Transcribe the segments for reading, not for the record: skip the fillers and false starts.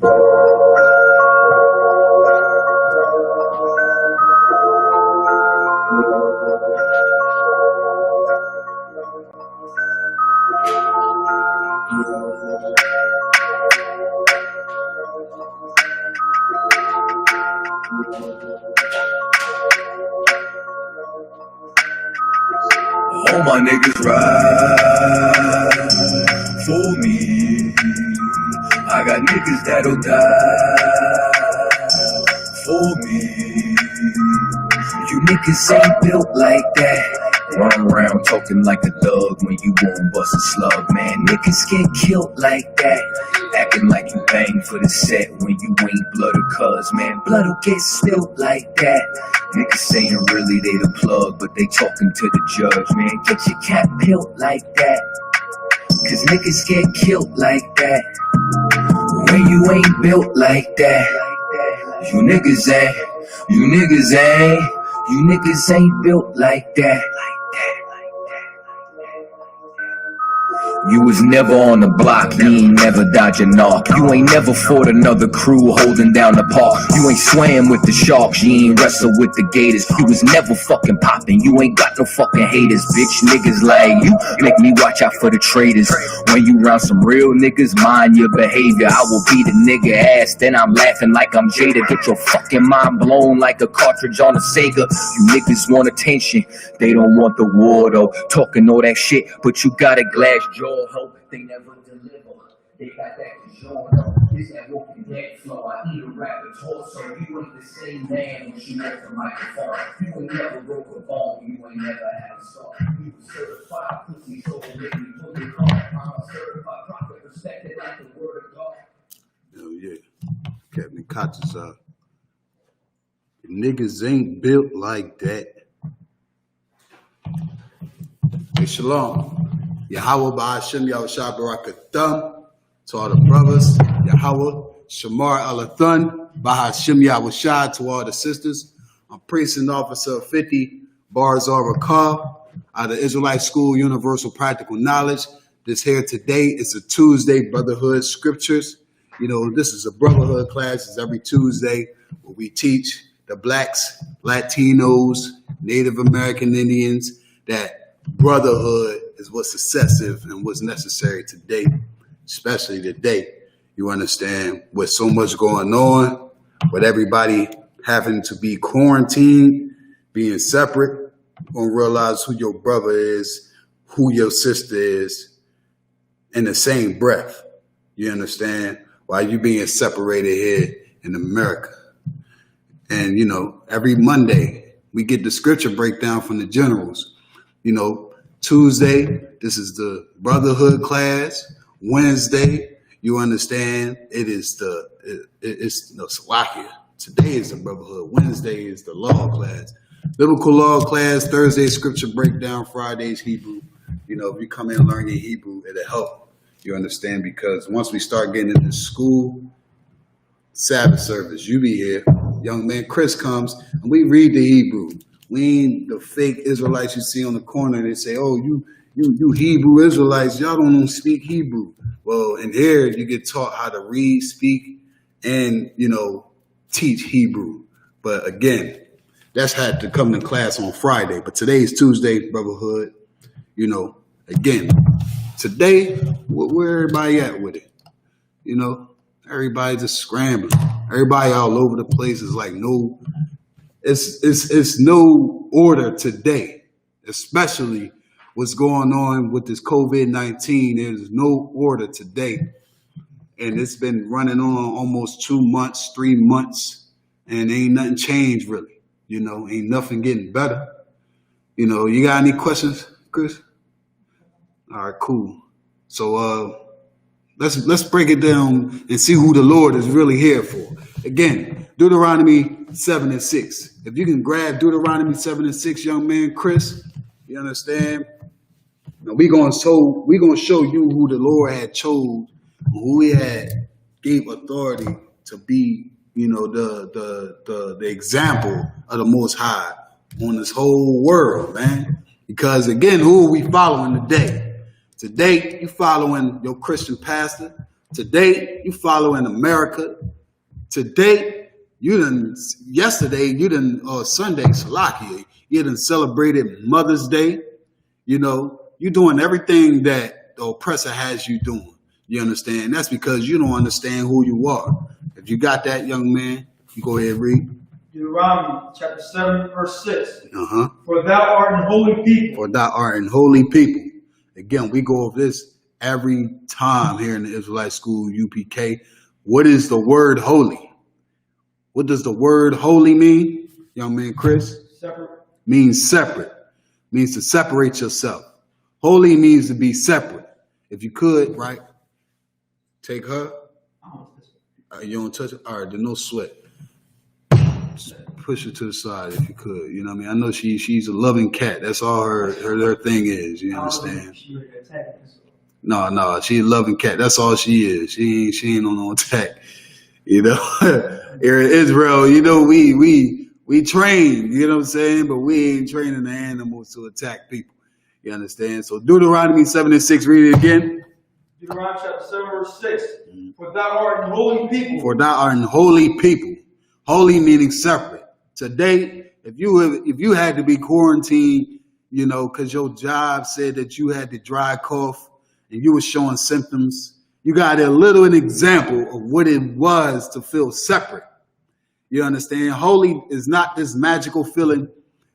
All my niggas ride for me. I got niggas that'll die for me. You niggas ain't built like that. Run around talking like a thug when you won't bust a slug, man. Niggas get killed like that. Acting like you bang for the set when you ain't blood or cuz, man. Blood'll get spilled like that. Niggas saying really they the plug, but they talking to the judge, man. Get your cap peeled like that, cause niggas get killed like that. When you ain't built like that, you niggas ain't built like that. You was never on the block, you ain't never dodge a knock. You ain't never fought another crew holding down the park. You ain't swam with the sharks, you ain't wrestled with the gators. You was never fucking popping, you ain't got no fucking haters. Bitch, niggas like you make me watch out for the traitors. When you round some real niggas, mind your behavior. I will beat a nigga ass, then I'm laughing like I'm Jada. Get your fucking mind blown like a cartridge on a Sega. You niggas want attention, they don't want the war though. Talking all that shit, but you got a glass jaw. Hope they never deliver. They got that genre. It's that Walking Dead flow. I eat a rapper torso. You ain't the same man when she left the microphone. You ain't never broke a bone. You ain't never had a song. You was certified pussy, so they make me pull your car. I'm a certified prophet, respected like the word of God. Hell yeah. Captain Conscious out. Niggas ain't built like that. Hey, shalom. Yahweh Ba'ashem Yahushua Barakathum to all the brothers. Yahweh Shamar Alathun Ba'ashem Yahushua to all the sisters. I'm priest and officer of 50 Barzar Rakah out of Israelite School Universal Practical Knowledge. This here today is a Tuesday Brotherhood Scriptures. You know, this is a brotherhood class. It's every Tuesday where we teach the blacks, Latinos, Native American Indians that brotherhood is what's excessive and what's necessary today, especially today. You understand, with so much going on, with everybody having to be quarantined, being separate, you're gonna realize who your brother is, who your sister is, in the same breath. You understand? While you being separated here in America. And, you know, every Monday, we get the scripture breakdown from the generals. You know, Tuesday, this is the brotherhood class. Wednesday, you understand, it's Salakia. Today is the brotherhood. Wednesday is the law class. Biblical law class. Thursday, scripture breakdown. Fridays, Hebrew. You know, if you come in and learn your Hebrew, it'll help. You understand? Because once we start getting into school, Sabbath service, you be here. Young man Chris comes, and we read the Hebrew. We ain't the fake Israelites you see on the corner. They say, oh, you Hebrew Israelites, y'all don't speak Hebrew. Well, in here, you get taught how to read, speak, and, you know, teach Hebrew. But again, that's had to come to class on Friday. But today is Tuesday, brotherhood. You know, again, today, where everybody at with it? You know, everybody just scrambling. Everybody all over the place is like it's no order today, especially what's going on with this COVID-19. There's no order today. And it's been running on almost 2 months, 3 months, and ain't nothing changed really. You know, ain't nothing getting better. You know, you got any questions, Chris? All right, cool. So let's break it down and see who the Lord is really here for. Again, Deuteronomy 7 and 6. If you can grab Deuteronomy 7 and 6, young man Chris, you understand? Now we're gonna show you who the Lord had chose, who He had gave authority to be, you know, the example of the Most High on this whole world, man. Because again, who are we following today? Today, you following your Christian pastor, Today, you following America. Today, Sunday, Salakia, you done celebrated Mother's Day. You know, you're doing everything that the oppressor has you doing. You understand? That's because you don't understand who you are. If you got that, young man, you go ahead and read. Deuteronomy chapter 7, verse 6. Uh-huh. For thou art an holy people. For thou art an holy people. Again, we go over this every time here in the Israelite School, UPK. What is the word holy? What does the word holy mean, young man Chris? Separate. Means separate. Means to separate yourself. Holy means to be separate. If you could, right, take her. You don't touch it? All right, there's no sweat. Just push her to the side if you could. You know what I mean? I know she's a loving cat. That's all her thing is. You understand? No, she's a loving cat. That's all she is. She ain't on no attack. You know, here in Israel, you know, we train, you know what I'm saying? But we ain't training the animals to attack people. You understand? So Deuteronomy 7 and 6, read it again. Deuteronomy chapter 7, verse 6. For thou art an holy people. For thou art an holy people. Holy meaning separate. Today, if you had to be quarantined, you know, because your job said that you had the dry cough and you were showing symptoms, you got a little an example of what it was to feel separate. You understand? Holy is not this magical feeling,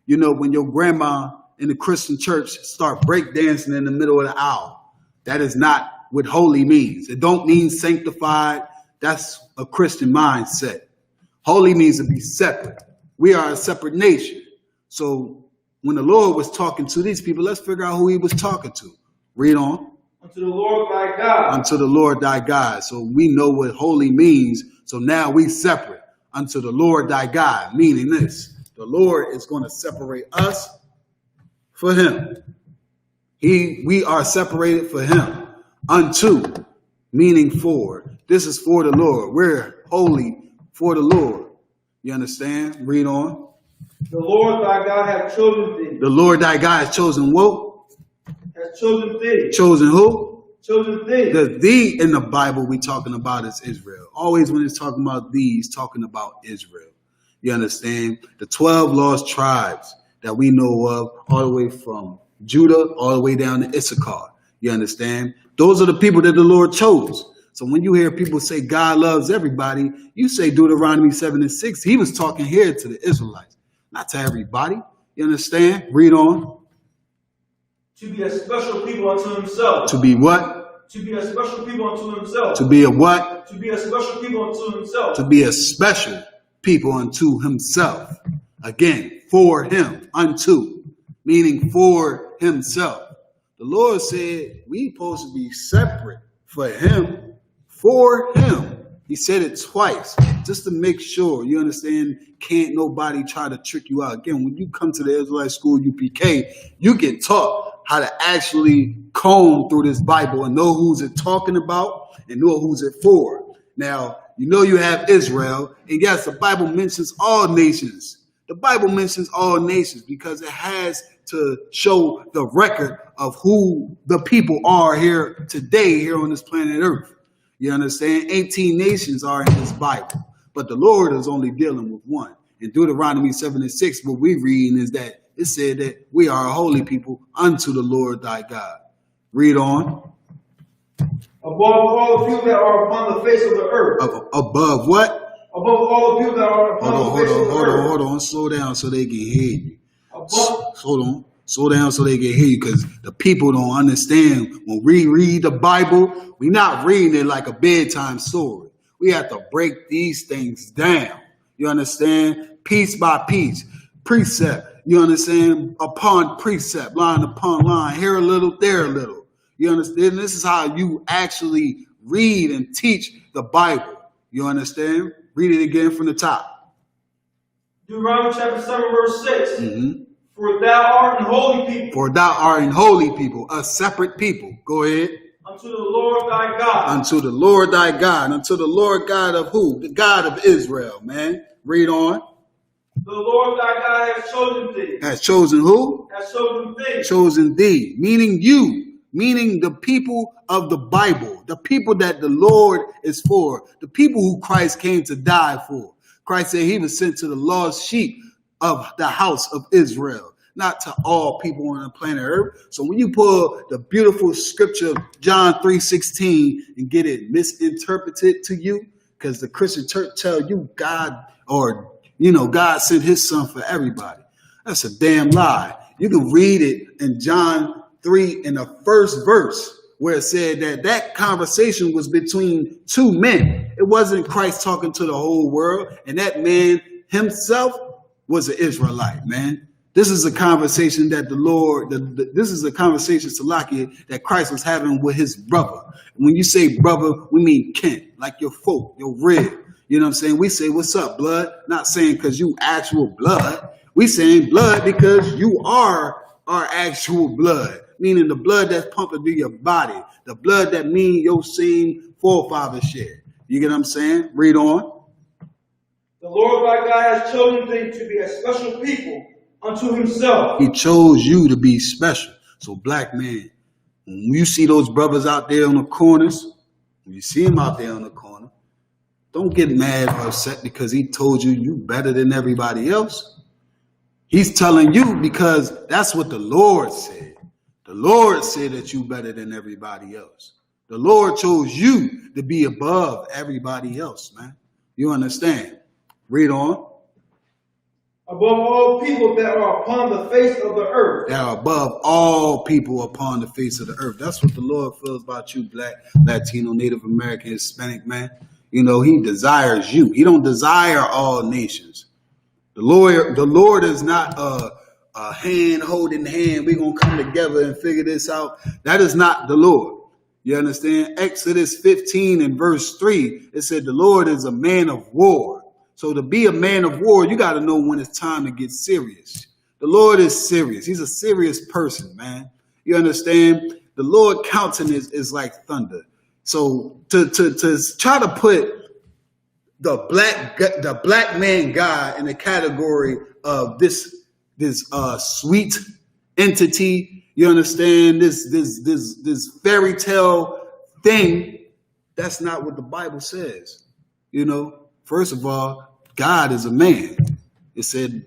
you know, when your grandma in the Christian church start breakdancing in the middle of the aisle. That is not what holy means. It don't mean sanctified. That's a Christian mindset. Holy means to be separate. We are a separate nation. So when the Lord was talking to these people, let's figure out who he was talking to. Read on. Unto the Lord thy God. Unto the Lord thy God. So we know what holy means. So now we separate. Unto the Lord thy God. Meaning this. The Lord is going to separate us for him. We are separated for him. Unto. Meaning for. This is for the Lord. We're holy for the Lord. You understand? Read on. The Lord thy God hath chosen thee. The Lord thy God has chosen what? Has chosen thee. Chosen who? Chosen thee. The thee in the Bible we talking about is Israel. Always when it's talking about thee, it's talking about Israel. You understand? The 12 lost tribes that we know of, all the way from Judah, all the way down to Issachar. You understand? Those are the people that the Lord chose. So when you hear people say God loves everybody, you say Deuteronomy 7 and 6. He was talking here to the Israelites, not to everybody. You understand? Read on. To be a special people unto himself. To be what? To be a special people unto himself. To be a what? To be a special people unto himself. To be a special people unto himself. Again, for him, unto, meaning for himself. The Lord said we supposed to be separate for him. For him. He said it twice, just to make sure, you understand, can't nobody try to trick you out. Again, when you come to the Israelite School UPK, you get taught how to actually comb through this Bible and know who's it talking about and know who's it for. Now, you know you have Israel, and yes, the Bible mentions all nations. The Bible mentions all nations because it has to show the record of who the people are here today, here on this planet Earth. You understand? 18 nations are in this Bible, but the Lord is only dealing with one. In Deuteronomy 7 and 6, what we read is that it said that we are a holy people unto the Lord thy God. Read on. Above all the people that are upon the face of the earth. Above what? Above all the people that are upon the face of the earth. Hold on. Slow down so they can hear you. Hold on. Slow down so they can hear you, because the people don't understand. When we read the Bible, we're not reading it like a bedtime story. We have to break these things down. You understand? Piece by piece, precept. You understand? Upon precept, line upon line, here a little, there a little. You understand? This is how you actually read and teach the Bible. You understand? Read it again from the top. Deuteronomy chapter 7, verse 6. Mm-hmm. For thou art an holy people. For thou art an holy people, a separate people. Go ahead. Unto the Lord thy God. Unto the Lord thy God. Unto the Lord God of who? The God of Israel, man. Read on. The Lord thy God has chosen thee. Has chosen who? Has chosen thee. Chosen thee. Meaning you. meaning the people of the Bible, the people that the Lord is for, the people who Christ came to die for. Christ said he was sent to the lost sheep of the house of Israel, not to all people on the planet Earth. So when you pull the beautiful scripture, John 3:16, and get it misinterpreted to you, because the Christian church tell you God, or, God sent his son for everybody. That's a damn lie. You can read it in John 3 in the first verse, where it said that conversation was between two men. It wasn't Christ talking to the whole world, and that man himself was an Israelite, man. This is a conversation that the Lord, this is a conversation, Salakia, that Christ was having with his brother. When you say brother, we mean kin, like your folk, your rib. You know what I'm saying? We say, what's up, blood? Not saying because you actual blood. We saying blood because you are our actual blood, meaning the blood that's pumping through your body, the blood that mean your same forefathers shared. You get what I'm saying? Read on. The Lord thy God has chosen thee to be a special people unto himself. He chose you to be special. So black man, when you see those brothers out there on the corners, when you see them out there on the corner, don't get mad or upset because he told you better than everybody else. He's telling you because that's what the Lord said. The Lord said that you better than everybody else. The Lord chose you to be above everybody else, man. You understand? Read on. Above all people that are upon the face of the earth. That are above all people upon the face of the earth. That's what the Lord feels about you, black, Latino, Native American, Hispanic, man. He desires you. He don't desire all nations. The Lord is not a hand holding hand. We're going to come together and figure this out. That is not the Lord. You understand? Exodus 15 and verse 3, it said the Lord is a man of war. So to be a man of war, you got to know when it's time to get serious. The Lord is serious. He's a serious person, man. You understand? The Lord countenance is like thunder. So to try to put the black man God in the category of this sweet entity, you understand, this fairy tale thing, that's not what the Bible says. First of all, God is a man. It said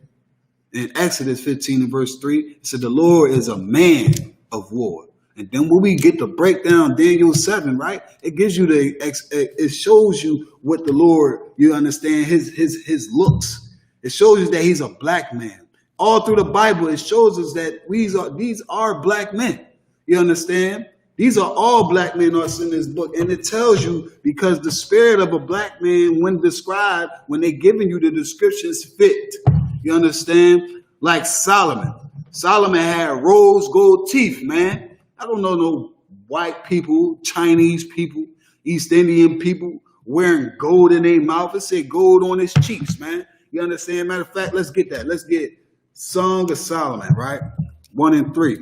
in Exodus 15 and verse 3, it said the Lord is a man of war. And then when we get to break down Daniel 7, right, it gives you it shows you what the Lord, you understand, his looks. It shows you that he's a black man. All through the Bible, it shows us that these are black men. You understand? These are all black men that's in this book. And it tells you because the spirit of a black man, when described, when they're giving you the descriptions fit. You understand? Like Solomon. Solomon had rose gold teeth, man. I don't know no white people, Chinese people, East Indian people wearing gold in their mouth. It said gold on his cheeks, man. You understand? Matter of fact, let's get that. Let's get Song of Solomon, right? 1 and 3.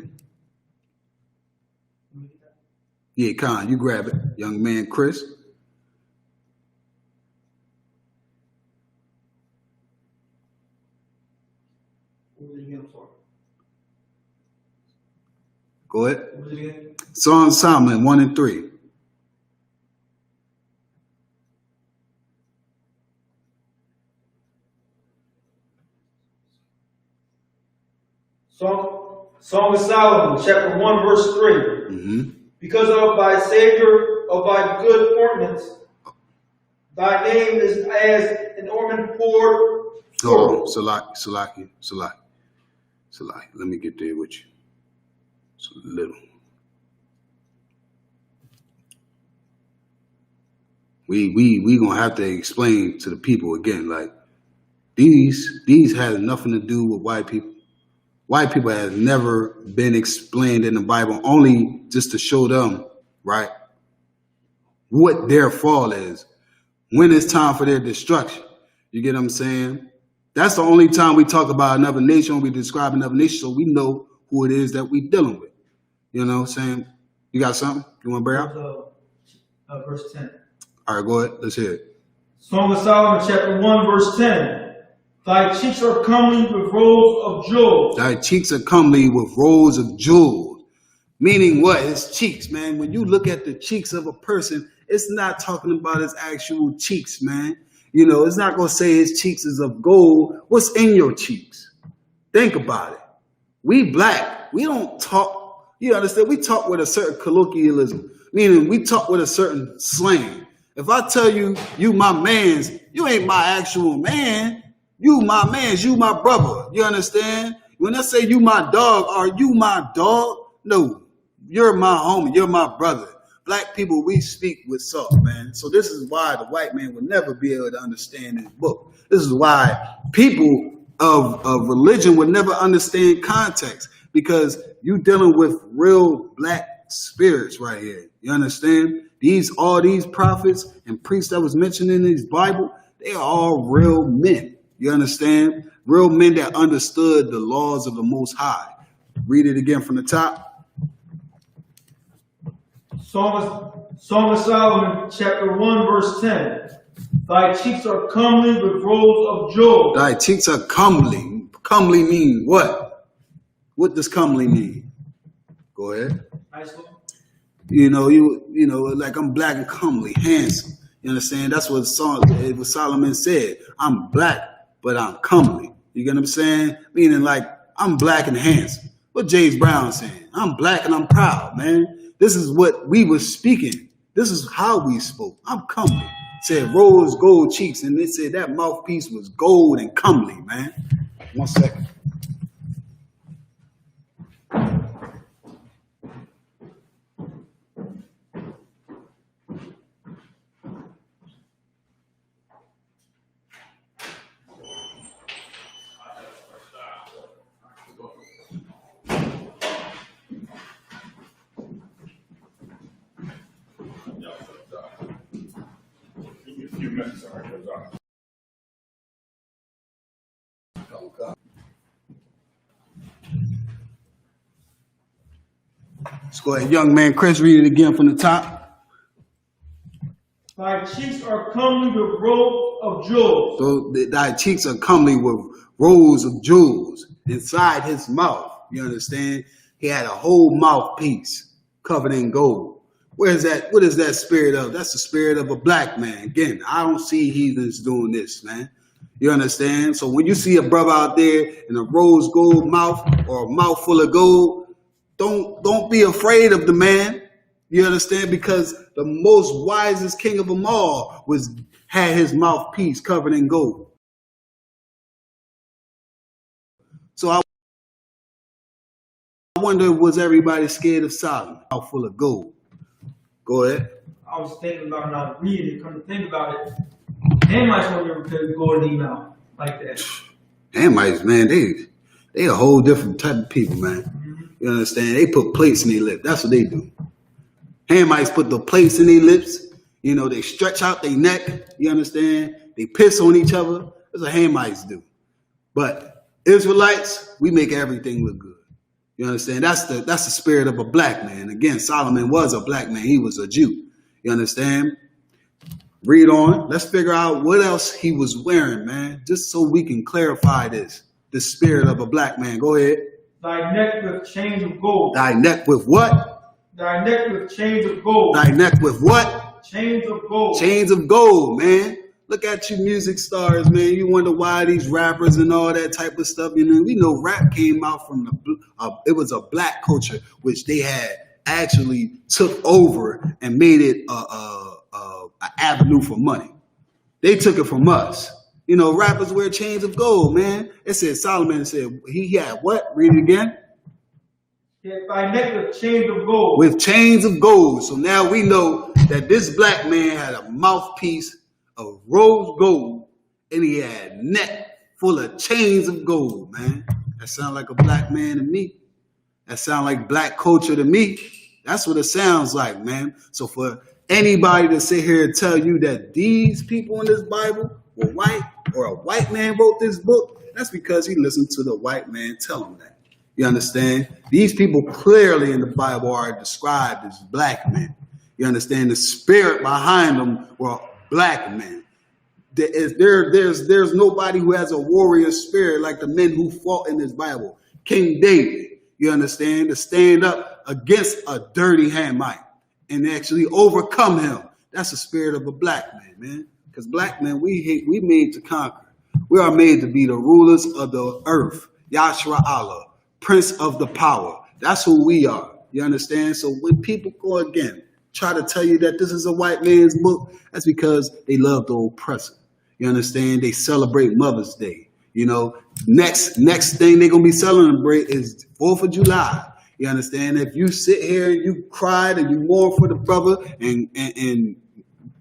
Yeah, Khan, you grab it. Young man, Chris. Go ahead. Song of Solomon 1 and 3. Song of Solomon, chapter 1, verse 3. Mm-hmm. Because of thy Savior, of thy good ordinance, thy name is as an ornament poured. Oh, Salaki. Let me get there with you. It's a little. We gonna have to explain to the people again, like these has nothing to do with white people. White people has never been explained in the Bible, only just to show them, right, what their fall is, when it's time for their destruction. You get what I'm saying? That's the only time we talk about another nation, we describe another nation, so we know who it is that we dealing with. You know what I'm saying? You got something you want to bring out? Verse 10. All right, go ahead. Let's hear it. Song of Solomon, chapter 1, verse 10. Thy cheeks are comely with rows of jewels. Thy cheeks are comely with rows of jewels. Meaning what? His cheeks, man. When you look at the cheeks of a person, it's not talking about his actual cheeks, man. You know, it's not going to say his cheeks is of gold. What's in your cheeks? Think about it. We black. We don't talk. You understand? We talk with a certain colloquialism, meaning we talk with a certain slang. If I tell you, you my mans, you ain't my actual man. You my mans, you my brother. You understand? When I say you my dog, are you my dog? No, you're my homie. You're my brother. Black people, we speak with salt, man. So this is why the white man would never be able to understand this book. This is why people of religion would never understand context, because you dealing with real black spirits right here. You understand? All these prophets and priests that was mentioned in this Bible, they are all real men. You understand? Real men that understood the laws of the Most High. Read it again from the top. Song of Solomon, chapter 1, verse 10. Thy cheeks are comely with rows of jewels. Thy cheeks are comely. Comely mean what? What does comely mean? Go ahead. Nice one. You know, like I'm black and comely, handsome. You understand? That's what Solomon said. I'm black, but I'm comely. You get what I'm saying? Meaning like I'm black and handsome. What James Brown saying? I'm black and I'm proud, man. This is what we were speaking. This is how we spoke. I'm comely. Said rose gold cheeks, and they said that mouthpiece was gold and comely, man. 1 second. Let's go ahead, young man Chris, read it again from the top. Thy cheeks are comely with rows of jewels. So thy cheeks are comely with rows of jewels inside his mouth. You understand? He had a whole mouthpiece covered in gold. Where's that? What is that spirit of? That's the spirit of a black man. Again, I don't see heathens doing this, man. You understand? So when you see a brother out there in a rose gold mouth or a mouth full of gold, don't be afraid of the man. You understand? Because the most wisest king of them all had his mouthpiece covered in gold. So I wonder, was everybody scared of Solomon? Mouth full of gold. Go ahead. I was thinking about not reading it. Come to think about it, Hamites won't ever go to the mouth like that. Hamites, man, they a whole different type of people, man. Mm-hmm. You understand? They put plates in their lips. That's what they do. Hamites put the plates in their lips. You know, they stretch out their neck. You understand? They piss on each other. That's what Hamites do. But Israelites, we make everything look good. You understand? That's the spirit of a black man. Again, Solomon was a black man. He was a Jew. You understand? Read on. Let's figure out what else he was wearing, man, just so we can clarify this. The spirit of a black man. Go ahead. Thy neck with chains of gold. Thy neck with what? Thy neck with chains of gold. Thy neck with what? Chains of gold. Chains of gold, man. Look at you music stars, man. You wonder why these rappers and all that type of stuff. You know, we know rap came out from it was a black culture, which they had actually took over and made it an avenue for money. They took it from us. You know, rappers wear chains of gold, man. It said Solomon said he had what? Read it again. Thy neck with chains of gold. With chains of gold. So now we know that this black man had a mouthpiece of rose gold, and he had neck full of chains of gold, man. That sound like a black man to me. That sound like black culture to me. That's what it sounds like, man. So for anybody to sit here and tell you that these people in this Bible were white, or a white man wrote this book, that's because he listened to the white man tell him that. You understand? These people clearly in the Bible are described as black men. You understand? The spirit behind them were black men. There's nobody who has a warrior spirit like the men who fought in this Bible. King David, you understand? To stand up against a dirty Hamite and actually overcome him. That's the spirit of a black man. Because black men, we made to conquer. We are made to be the rulers of the earth. Yahshua Allah, Prince of the Power. That's who we are. You understand? So when people go again, try to tell you that this is a white man's book, that's because they love the oppressor. You understand? They celebrate Mother's Day. You know, next thing they're going to be celebrating is 4th of July. You understand? If you sit here and you cried and you mourn for the brother and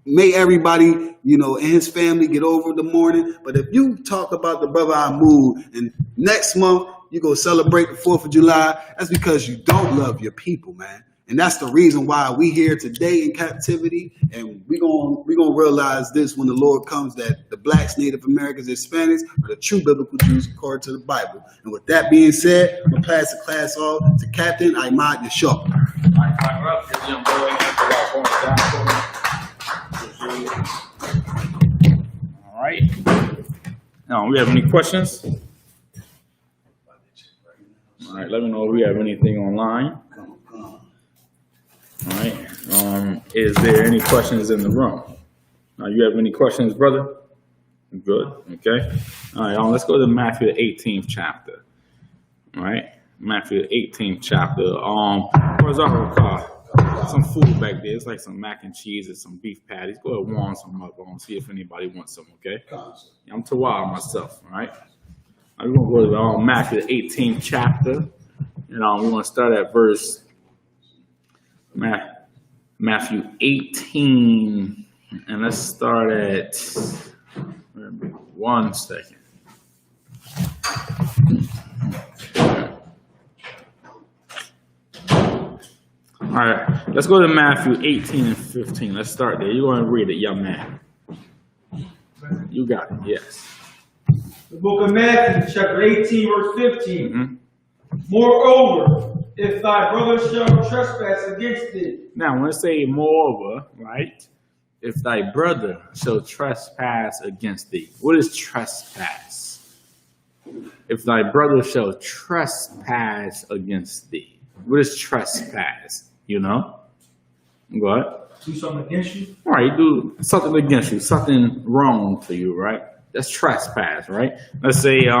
may everybody, you know, and his family get over the mourning. But if you talk about the brother Ahmud and next month you go celebrate the 4th of July, that's because you don't love your people, man. And that's the reason why we here today in captivity. And we're gonna realize this when the Lord comes, that the blacks, Native Americans, Hispanics are the true biblical Jews according to the Bible. And with that being said, I'm gonna pass the class off to Captain Ahmad Yashar. All right. Now, we have any questions? All right, let me know if we have anything online. All right. Is there any questions in the room? Now, you have any questions, brother? Good. Okay. All right. Let's go to Matthew the 18th chapter. All right. Matthew the 18th chapter. Where's our car? Some food back there. It's like some mac and cheese and some beef patties. Go ahead and warm some up. See if anybody wants some. Okay. I'm too wild myself. All right. We're gonna go to Matthew the 18th chapter, and we're gonna start at verse. Matthew 18, and let's start at 1 second. All right, let's go to Matthew 18 and 15. Let's start there. You're going to read it, young man. You got it, yes. The book of Matthew, chapter 18, verse 15. Mm-hmm. Moreover, if thy brother shall trespass against thee. Now, when I say moreover, right? If thy brother shall trespass against thee. What is trespass? If thy brother shall trespass against thee. What is trespass? You know? Go ahead. Do something against you? All right, do something against you. Something wrong to you, right? That's trespass, right? Let's say, he had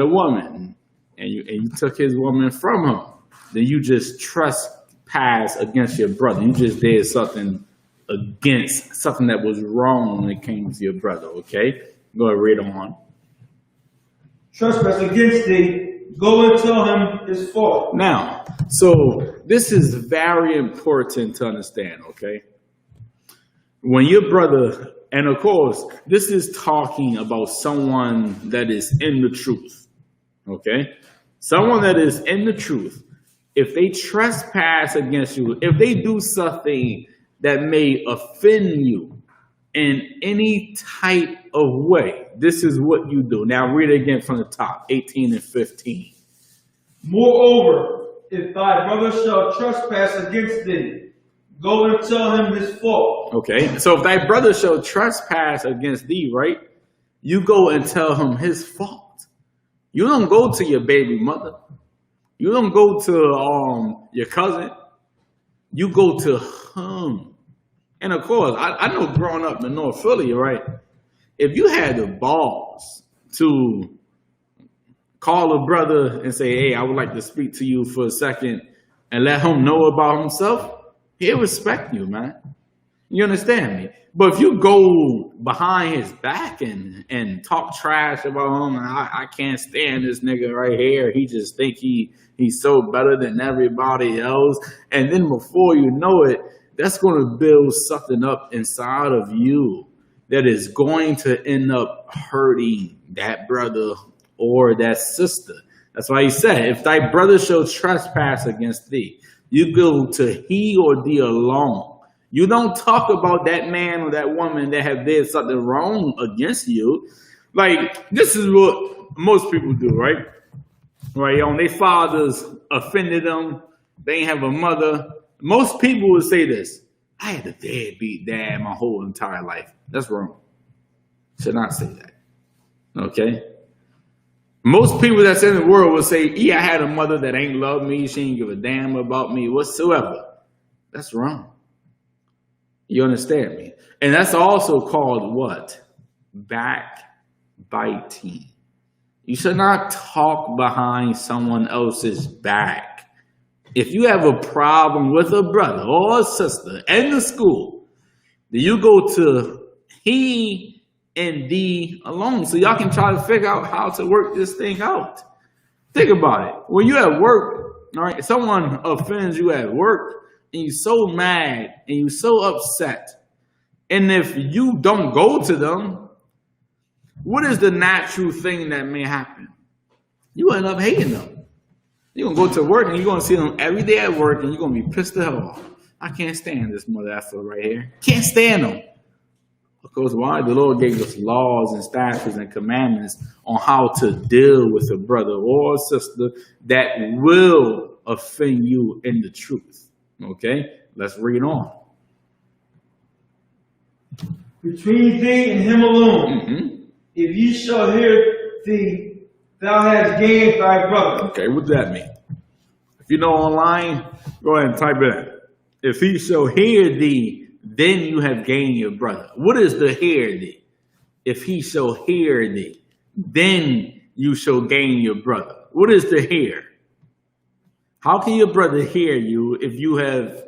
a woman. And you took his woman from him, then you just trespass against your brother. You just did something against something that was wrong when it came to your brother, okay? Go ahead, read on. Trespass against thee, go and tell him his fault. Now, so this is very important to understand, okay? When your brother, and of course, this is talking about someone that is in the truth, okay? Someone that is in the truth, if they trespass against you, if they do something that may offend you in any type of way, this is what you do. Now read it again from the top, 18 and 15. Moreover, if thy brother shall trespass against thee, go and tell him his fault. Okay, so if thy brother shall trespass against thee, right, you go and tell him his fault. You don't go to your baby mother. You don't go to your cousin. You go to him. And of course, I know growing up in North Philly, right? If you had the balls to call a brother and say, hey, I would like to speak to you for a second and let him know about himself, he'll respect you, man. You understand me? But if you go behind his back and talk trash about him, and I can't stand this nigga right here. He just think he's so better than everybody else. And then before you know it, that's going to build something up inside of you that is going to end up hurting that brother or that sister. That's why he said, if thy brother shall trespass against thee, you go to he or thee alone. You don't talk about that man or that woman that have did something wrong against you. Like, this is what most people do, right? Right, their fathers offended them. They ain't have a mother. Most people would say this: I had a deadbeat dad my whole entire life. That's wrong. Should not say that. Okay? Most people that's in the world will say, yeah, I had a mother that ain't love me. She ain't give a damn about me whatsoever. That's wrong. You understand me? And that's also called what? Backbiting. You should not talk behind someone else's back. If you have a problem with a brother or a sister in the school, then you go to he and thee alone so y'all can try to figure out how to work this thing out. Think about it. When you're at work, all right, someone offends you at work and you're so mad and you're so upset. And if you don't go to them, what is the natural thing that may happen? You end up hating them. You're going to go to work and you're going to see them every day at work and you're going to be pissed the hell off. I can't stand this mother effer right here. Can't stand them. Because why? The Lord gave us laws and statutes and commandments on how to deal with a brother or a sister that will offend you in the truth. Okay? Let's read on. Between thee and him alone, if ye shall hear thee, thou hast gained thy brother. Okay, what does that mean? If you know online, go ahead and type it in. If he shall hear thee, then you have gained your brother. What is the hear thee? If he shall hear thee, then you shall gain your brother. What is the hear? How can your brother hear you if you have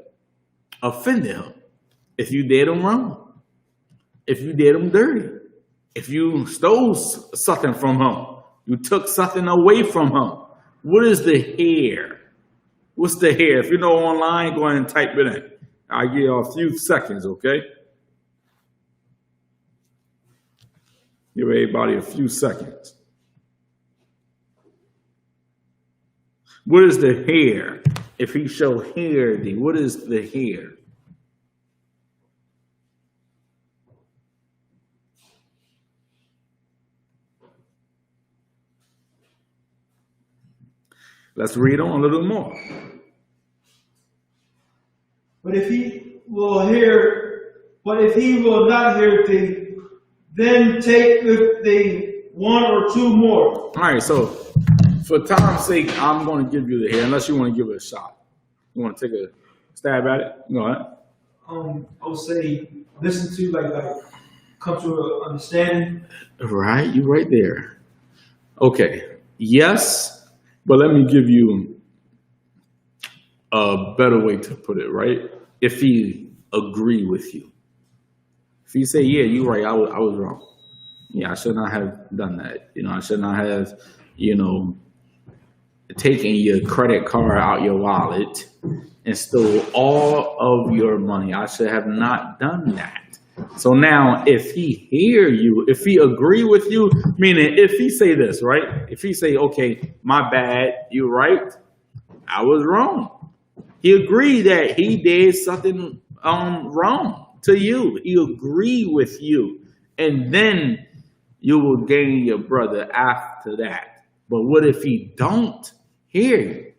offended him? If you did him wrong? If you did him dirty? If you stole something from him? You took something away from him? What is the hear? What's the hear? If you know online, go ahead and type it in. I'll give you a few seconds, okay? Give everybody a few seconds. What is the hear? If he shall hear thee, what is the hear? Let's read on a little more. But if he will not hear thee, then take with thee one or two more. All right, so for time's sake, I'm going to give you the hair, unless you want to give it a shot. You want to take a stab at it? Go ahead. I would say listen to, like come to an understanding. Right, you right there. Okay, yes, but let me give you a better way to put it, right? If he agree with you. If he say, yeah, you're right, I was wrong. Yeah, I should not have done that. I should not have, taken your credit card out your wallet and stole all of your money. I should have not done that. So now, if he hear you, if he agree with you, meaning if he say this, right? If he say, okay, my bad, you're right, I was wrong. He agreed that he did something wrong to you. He agreed with you. And then you will gain your brother after that. But what if he don't hear you?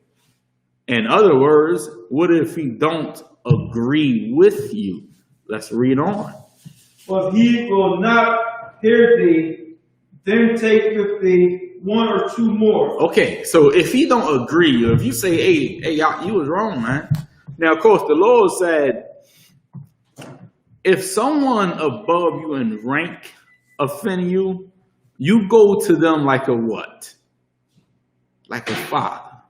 In other words, what if he don't agree with you? Let's read on. But he will not hear thee, then take with thee one or two more. Okay, so if he don't agree, if you say, hey, you was wrong, man. Now, of course, the Lord said, if someone above you in rank offend you, you go to them like a what? Like a father.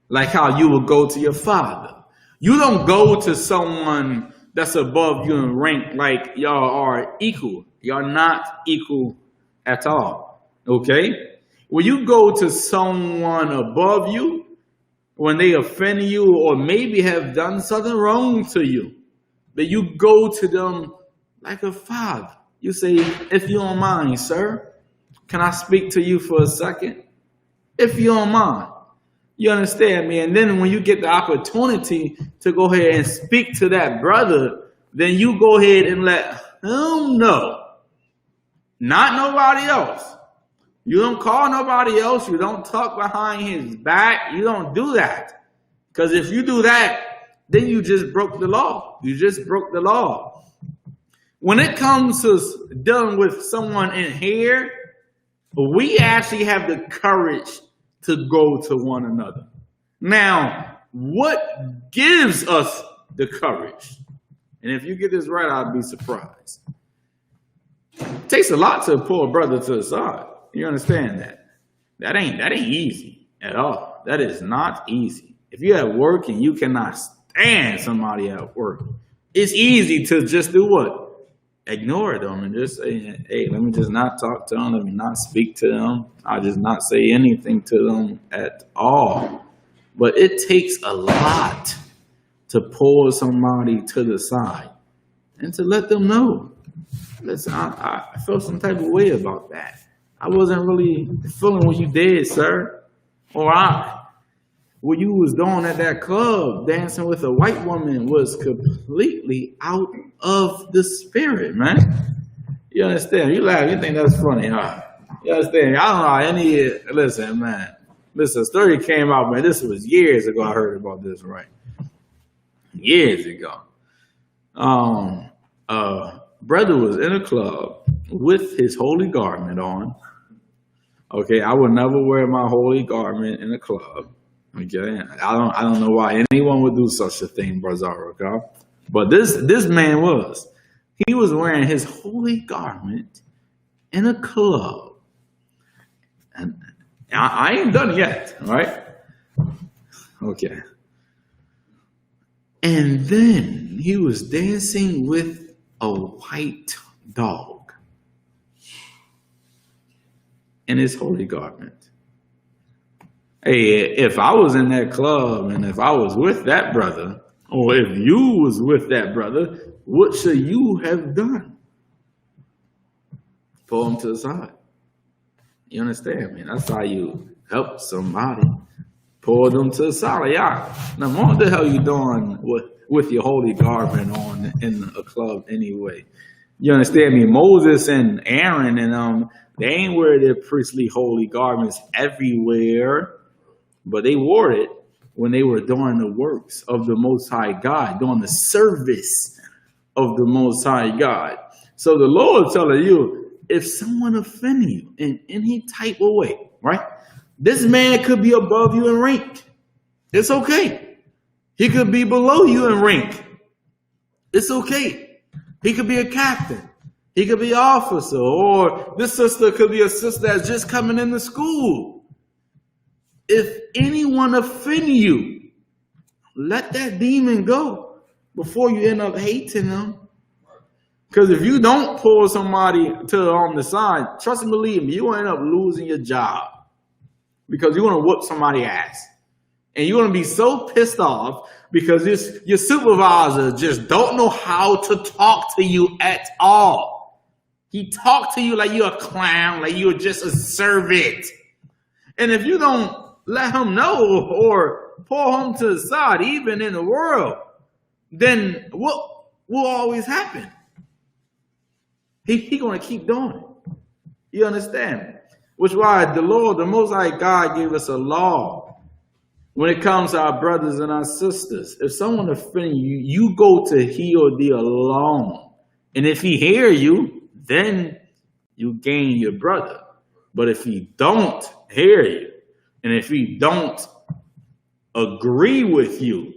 Like how you would go to your father. You don't go to someone that's above you in rank like y'all are equal. Y'all not equal at all. Okay? When you go to someone above you, when they offend you or maybe have done something wrong to you, that you go to them like a father. You say, if you don't mind, sir, can I speak to you for a second? If you don't mind. You understand me? And then when you get the opportunity to go ahead and speak to that brother, then you go ahead and let him know. Not nobody else. You don't call nobody else. You don't talk behind his back. You don't do that. Because if you do that, then you just broke the law. You just broke the law. When it comes to dealing with someone in here, we actually have the courage to go to one another. Now, what gives us the courage? And if you get this right, I'd be surprised. It takes a lot to pull a brother to the side. You understand that? That ain't easy at all. That is not easy. If you're at work and you cannot stand somebody at work, it's easy to just do what? Ignore them and just say, hey, let me just not talk to them. Let me not speak to them. I'll just not say anything to them at all. But it takes a lot to pull somebody to the side and to let them know. Listen, I felt some type of way about that. I wasn't really feeling what you did, sir. Or what you was doing at that club, dancing with a white woman, was completely out of the spirit, man. You understand? You laugh, you think that's funny, huh? You understand? I don't know listen, man. Listen, a story came out, man. This was years ago I heard about this, right? Years ago. Brother was in a club with his holy garment on. Okay, I would never wear my holy garment in a club. Okay, I don't know why anyone would do such a thing, Brother. Okay, but this man he was wearing his holy garment in a club, and I ain't done yet, right? Okay, and then he was dancing with a white dog in his holy garment. Hey, if I was in that club and if I was with that brother, or if you was with that brother, what should you have done? Pull him to the side. You understand, man? That's how you help somebody. Pull them to the side. Yeah. Now, what the hell you doing with your holy garment on in a club anyway? You understand me? Moses and Aaron and they ain't wear their priestly holy garments everywhere. But they wore it when they were doing the works of the Most High God, doing the service of the Most High God. So the Lord is telling you, if someone offends you in any type of way, right? This man could be above you in rank. It's okay. He could be below you in rank. It's okay. He could be a captain. He could be an officer. Or this sister could be a sister that's just coming into school. If anyone offend you, let that demon go before you end up hating them. Because if you don't pull somebody on the side, trust and believe me, you will end up losing your job. Because you're going to whoop somebody's ass. And you're going to be so pissed off because your supervisor just don't know how to talk to you at all. He talked to you like you're a clown, like you're just a servant. And if you don't let him know or pull him to the side, even in the world, then what will always happen? He going to keep doing it. You understand? Which is why the Lord, the Most High God, gave us a law when it comes to our brothers and our sisters. If someone offends you, you go to he or thee alone. And if he hear you, then you gain your brother. But if he don't hear you, and if he don't agree with you,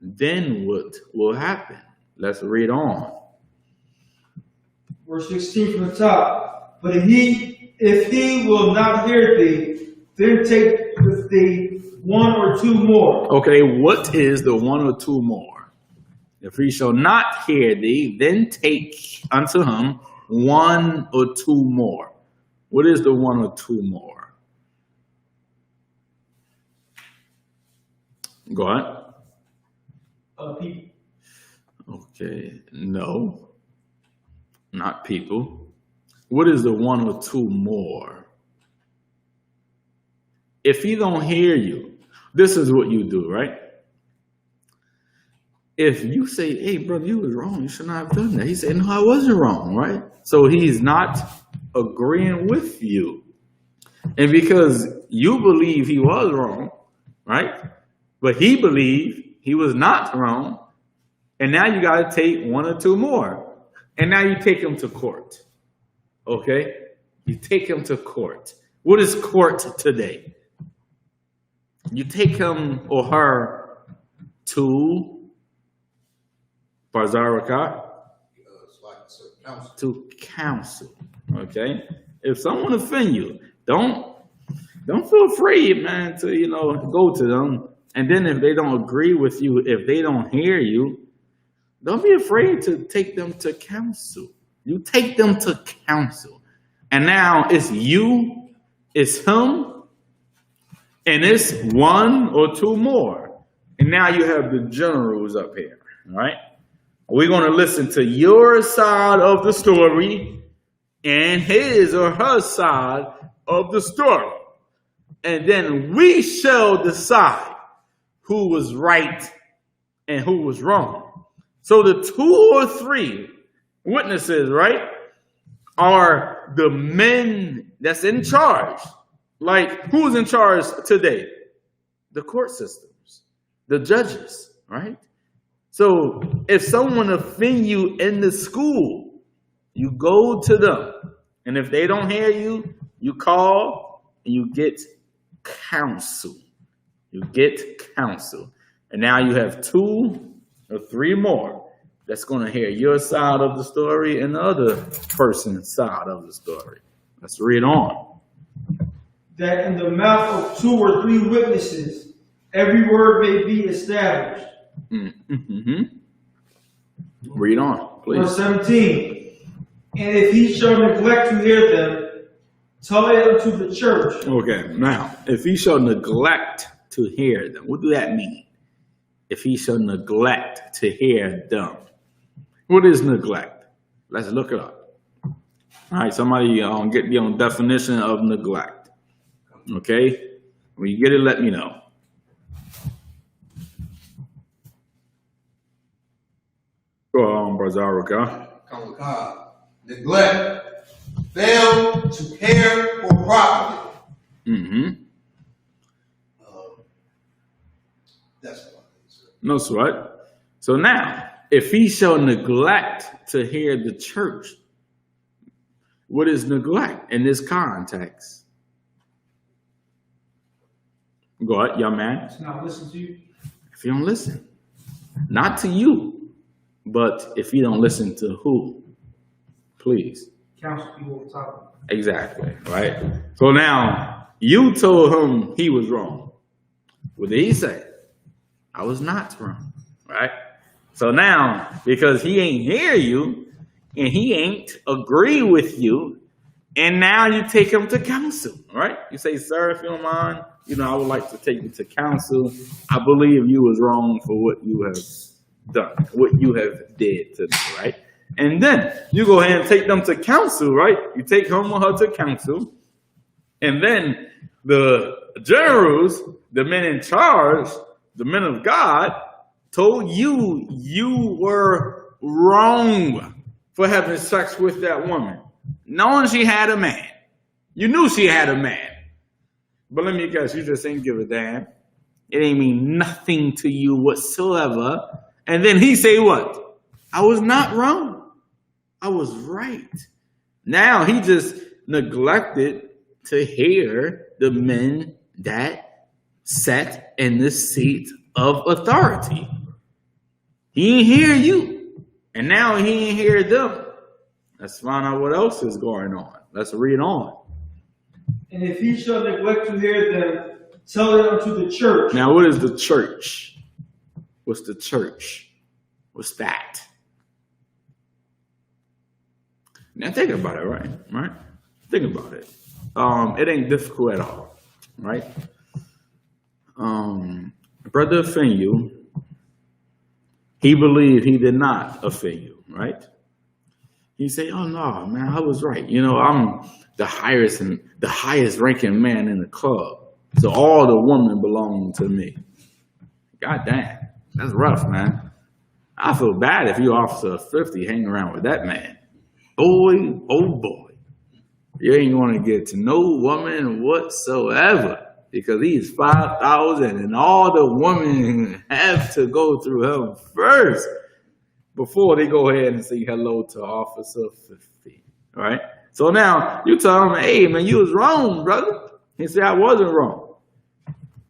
then what will happen? Let's read on. Verse 16 from the top. But if he will not hear thee, then take with thee one or two more. Okay, what is the one or two more? If he shall not hear thee, then take unto him one or two more. What is the one or two more? Go ahead. People. Okay, no, not people. What is the one or two more? If he don't hear you, this is what you do, right? If you say, hey, brother, you was wrong. You should not have done that. He said, no, I wasn't wrong, right? So he's not agreeing with you. And because you believe he was wrong, right? But he believed he was not wrong. And now you got to take one or two more. And now you take him to court. Okay? You take him to court. What is court today? You take him or her to Bazarakat, to counsel. Okay? If someone offend you, don't feel afraid, man, to go to them. And then if they don't agree with you, if they don't hear you, don't be afraid to take them to counsel. You take them to counsel. And now it's you, it's him, and it's one or two more. And now you have the generals up here, all right? We're going to listen to your side of the story and his or her side of the story. And then we shall decide who was right and who was wrong. So the 2 or 3 witnesses, right, are the men that's in charge. Like, who's in charge today? The court systems, the judges, right? So if someone offend you in the school, you go to them. And if they don't hear you, you call and you get counsel. You get counsel. And now you have 2 or 3 more that's going to hear your side of the story and the other person's side of the story. Let's read on. That in the mouth of 2 or 3 witnesses, every word may be established. Mm-hmm. Read on, please. Verse 17. And if he shall neglect to hear them, tell it unto the church. Okay, now, if he shall neglect to hear them, what do that mean? If he shall neglect to hear them. What is neglect? Let's look it up. All right, somebody get the definition of neglect. Okay? When you get it, let me know. Go on, Bazaruka. Neglect, fail to care for properly. Mm-hmm. That's what I think, sir. No sweat. So now, if he shall neglect to hear the church, what is neglect in this context? Go ahead, young man. To not listen to you. If you don't listen, not to you, but if you don't listen to who? Please. Counsel people on top. Exactly, right? So now, you told him he was wrong. What did he say? I was not wrong, right? So now, because he ain't hear you, and he ain't agree with you, and now you take him to counsel, right? You say, sir, if you don't mind, I would like to take you to counsel. I believe you was wrong for what you have done, what you have did to me, right? And then you go ahead and take them to counsel, right? You take him or her to counsel. And then the generals, the men in charge, the men of God, told you you were wrong for having sex with that woman, knowing she had a man. You knew she had a man. But let me guess, you just ain't give a damn. It ain't mean nothing to you whatsoever. And then he say what? I was not wrong. I was right. Now he just neglected to hear the men that sat in the seat of authority. He ain't hear you. And now he ain't hear them. Let's find out what else is going on. Let's read on. And if he shall neglect to hear them, tell it unto the church. Now, what is the church? What's the church? What's that? Now, think about it, right? Think about it. It ain't difficult at all, right? Brother offend you. He believed he did not offend you, right? He say, "Oh no, man, I was right. I'm the highest ranking man in the club, so all the women belong to me." God damn, that's rough, man. I feel bad if you officer 50 hang around with that man. Boy, oh boy, you ain't gonna get to no woman whatsoever because he's 5,000 and all the women have to go through him first before they go ahead and say hello to Officer 50, all right? So now you tell him, hey man, you was wrong, brother. He said, I wasn't wrong.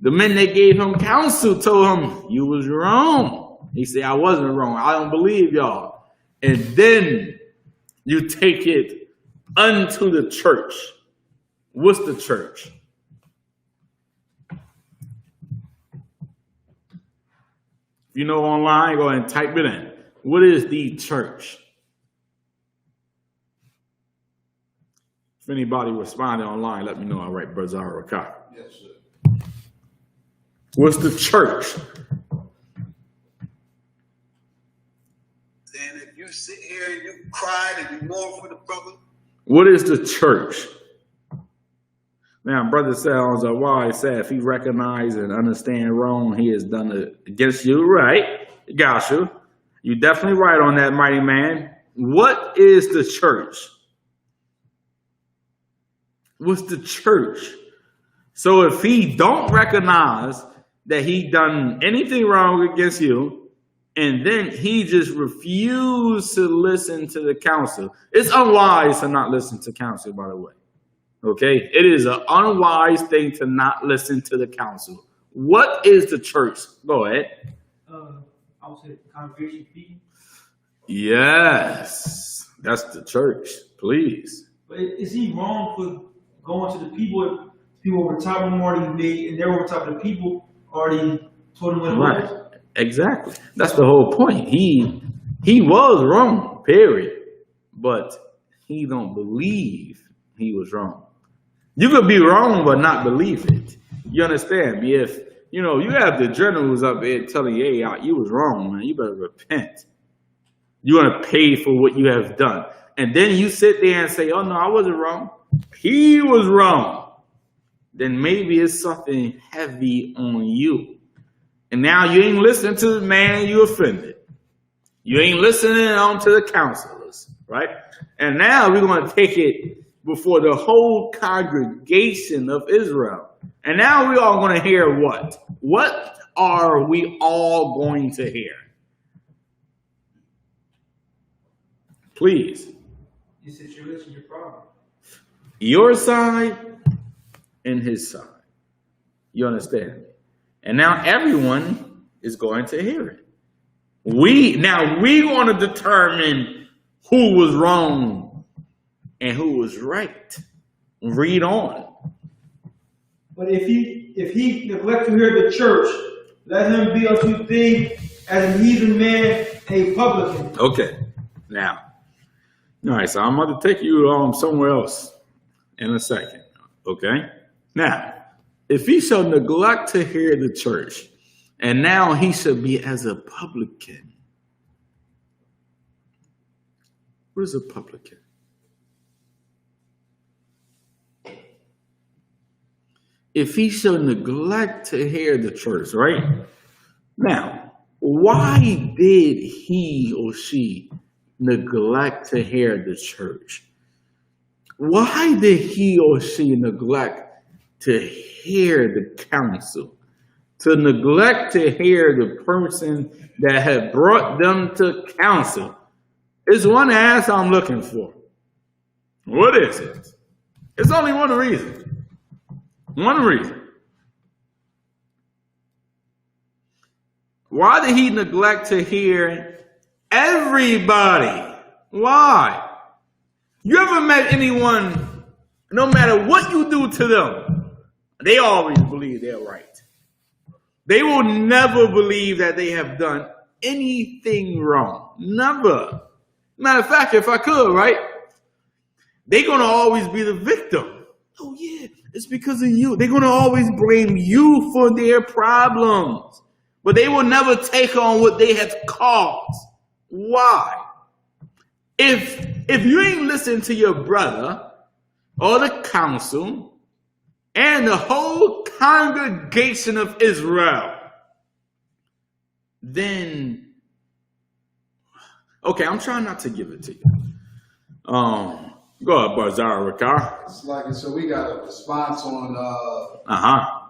The men that gave him counsel told him, you was wrong. He said, I wasn't wrong. I don't believe y'all. And then you take it unto the church. What's the church? If you know online, go ahead and type it in. What is the church? If anybody responded online, let me know. All right, Brother Rakah. Yes, sir. What's the church? And if you sit here and you cried and you mourn for the brother, What is the church? Now, Brother Sal's why said if he recognize and understand wrong, he has done it against you. Right. Got you. You're definitely right on that, mighty man. What is the church? What's the church? So if he don't recognize that he done anything wrong against you, and then he just refused to listen to the counsel. It's unwise to not listen to counsel, by the way. Okay? It is an unwise thing to not listen to the counsel. What is the church? Go ahead. I would say congregation of people. Yes. That's the church. Please. But is he wrong for going to the people? People over top of him already made, and they're over top of the people already told him what it Right. was. Exactly. That's the whole point. He was wrong, period. But he don't believe he was wrong. You could be wrong but not believe it. You understand me? If you have the generals up there telling you, hey, you was wrong, man, you better repent. You're gonna pay for what you have done. And then you sit there and say, oh no, I wasn't wrong. He was wrong. Then maybe it's something heavy on you. And now you ain't listening to the man you offended. You ain't listening on to the counselors, right? And now we're going to take it before the whole congregation of Israel. And now we are going to hear what? What are we all going to hear? Please. Your situation, your problem. Your side and his side. You understand me? And now everyone is going to hear it. We want to determine who was wrong and who was right. Read on. But if he neglect to hear the church, let him be unto thee as a heathen man, a publican. Okay. Now. All right, so I'm going to take you somewhere else in a second. Okay? Now. If he shall neglect to hear the church, and now he should be as a publican. What is a publican? If he shall neglect to hear the church, right? Now, why did he or she neglect to hear the church? Why did he or she neglect to hear the counsel, to neglect to hear the person that had brought them to counsel? It's one answer I'm looking for. What is it? It's only one reason. One reason. Why did he neglect to hear everybody? Why? You ever met anyone, no matter what you do to them, they always believe they're right. They will never believe that they have done anything wrong. Never. Matter of fact, if I could, right? They're going to always be the victim. Oh, yeah, it's because of you. They're going to always blame you for their problems. But they will never take on what they have caused. Why? If you ain't listen to your brother or the council, and the whole congregation of Israel, then, okay, I'm trying not to give it to you. Go ahead, Barzar Rakar. it's like, so we got a response on, Uh-huh. I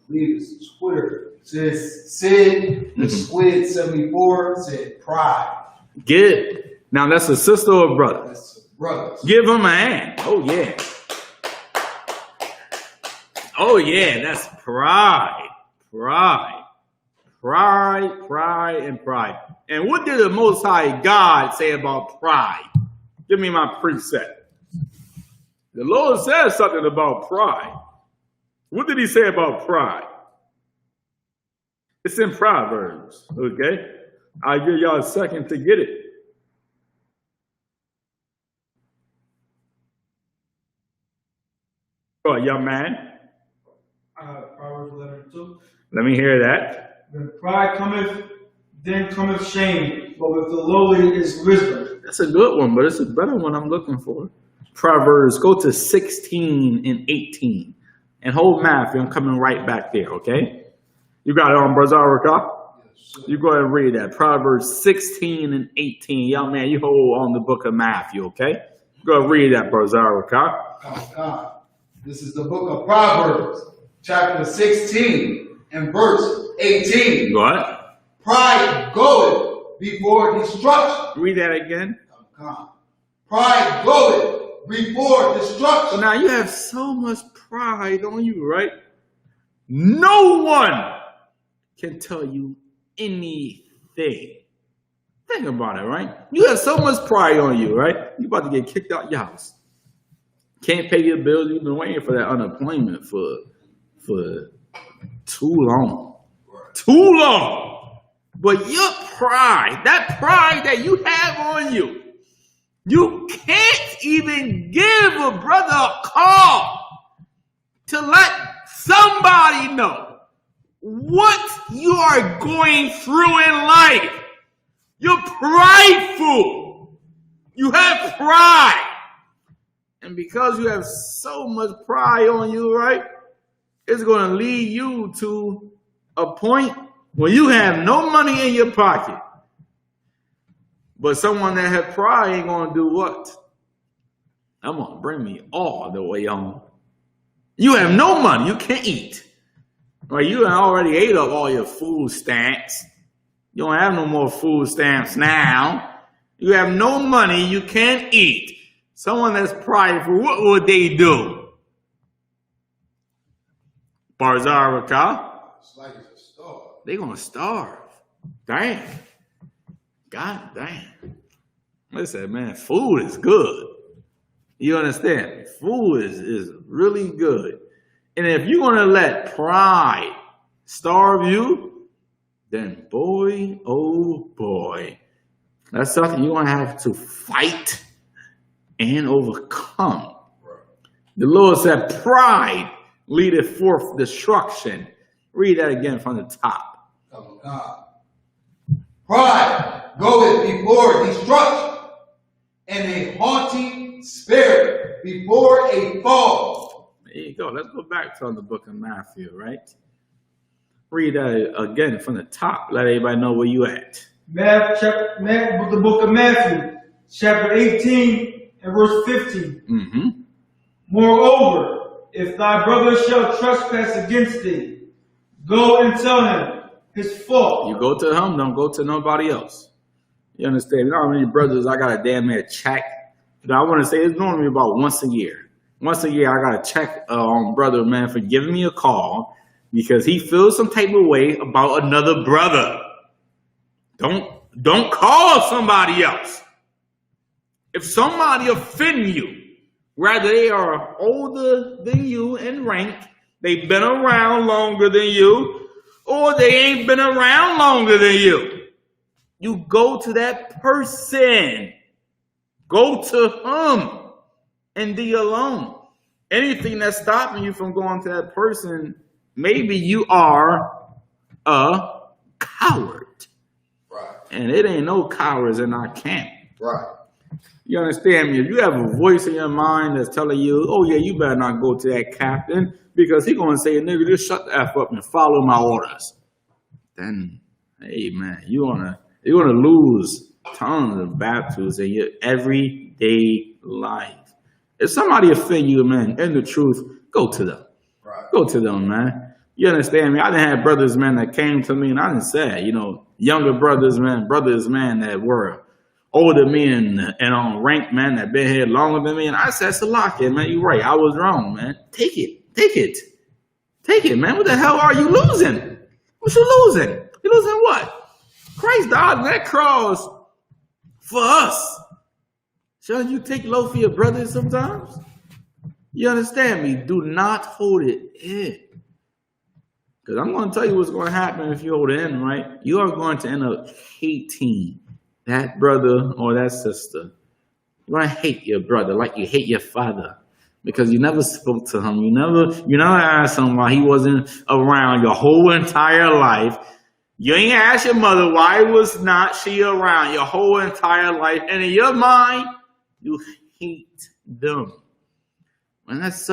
believe it's Twitter. It says, Sid, the Squid 74 said pride. Get it. Now, that's a sister or brother? That's brothers. Give them a hand. Oh, yeah. Oh, yeah, that's pride. Pride. Pride, pride, and pride. And what did the Most High God say about pride? Give me my precept. The Lord says something about pride. What did he say about pride? It's in Proverbs, okay? I'll give y'all a second to get it. Go on, young man. Proverbs 11:2. Let me hear that. When pride cometh, then cometh shame, but with the lowly is wisdom. That's a good one, but it's a better one I'm looking for. Proverbs, go to 16 and 18. And hold Matthew, I'm coming right back there, okay? You got it on, Brother Arika? You go ahead and read that. Proverbs 16 and 18. Young man, you hold on the book of Matthew, okay? Go ahead and read that, Brother Arika. This is the book of Proverbs, chapter 16 and verse 18. Go ahead. Pride goeth before destruction. Read that again. Pride goeth before destruction. So now you have so much pride on you, right? No one can tell you anything. Think about it, right? You have so much pride on you, right? You about to get kicked out your house. Can't pay your bills. You've been waiting for that unemployment for too long. Too long. But your pride, that pride that you have on you, you can't even give a brother a call to let somebody know what you are going through in life. You're prideful. You have pride. And because you have so much pride on you, right, it's going to lead you to a point where you have no money in your pocket. But someone that has pride ain't going to do what? I'm going to bring me all the way home. You have no money. You can't eat. Right? You already ate up all your food stamps. You don't have no more food stamps now. You have no money. You can't eat. Someone that's prideful, what would they do? Barzaraka? They're going to starve. Dang. God damn. Listen, man, food is good. You understand? Food is really good. And if you're going to let pride starve you, then boy, oh boy, that's something you're going to have to fight and overcome. The Lord said, pride leadeth forth destruction. Read that again from the top. Pride goeth before destruction, and a haughty spirit before a fall. There you go. Let's go back to the book of Matthew, right? Read that again from the top. Let everybody know where you at. The book of Matthew, chapter 18 and verse 15. Mm-hmm. Moreover, if thy brother shall trespass against thee, go and tell him his fault. You go to him, don't go to nobody else. You understand? You know how many brothers I got to damn near check? But I want to say it's normally about once a year. Once a year, I got to check on brother, man, for giving me a call because he feels some type of way about another brother. Don't call somebody else. If somebody offend you, whether they are older than you in rank, they've been around longer than you, or they ain't been around longer than you, you go to that person. Go to him and be alone. Anything that's stopping you from going to that person, maybe you are a coward. Right. And it ain't no cowards in our camp. Right. You understand me? If you have a voice in your mind that's telling you, oh yeah, you better not go to that captain because he's going to say, nigga, just shut the F up and follow my orders. Then, hey man, you're gonna lose tons of battles in your everyday life. If somebody offend you, man, in the truth, go to them. Right. Go to them, man. You understand me? I done had brothers, man, that came to me and I done said, younger brothers, man, that were older men and on rank men that been here longer than me. And I said, Salakia, man, you're right. I was wrong, man. Take it, man. What the hell are you losing? What you losing? You losing what? Christ died on that cross for us. Shouldn't you take low for your brothers sometimes? You understand me? Do not hold it in. Because I'm going to tell you what's going to happen if you hold it in, right? You are going to end up hating that brother or that sister. You're going to hate your brother like you hate your father. Because you never spoke to him. You never asked him why he wasn't around your whole entire life. You ain't asked your mother why was not she around your whole entire life. And in your mind, you hate them. And that's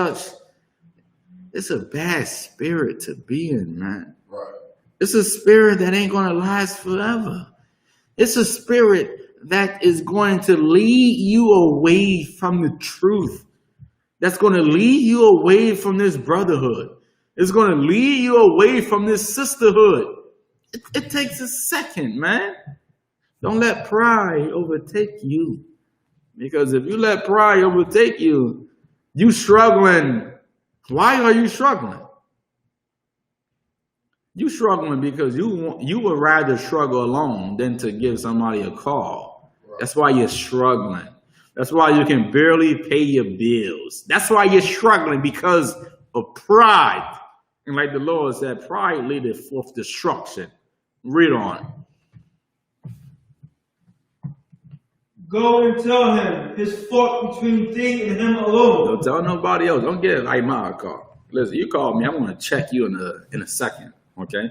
it's a bad spirit to be in, man. Right. It's a spirit that ain't going to last forever. It's a spirit that is going to lead you away from the truth. That's going to lead you away from this brotherhood. It's going to lead you away from this sisterhood. It takes a second, man. Don't let pride overtake you. Because if you let pride overtake you, you struggling. Why are you struggling? You struggling because you would rather struggle alone than to give somebody a call. Right. That's why you're struggling. That's why you can barely pay your bills. That's why you're struggling, because of pride. And like the Lord said, pride leadeth forth destruction. Read on. Go and tell him his fault between thee and him alone. Don't tell nobody else. Don't get Aimar a call. Listen, you call me, I'm going to check you in a second, okay?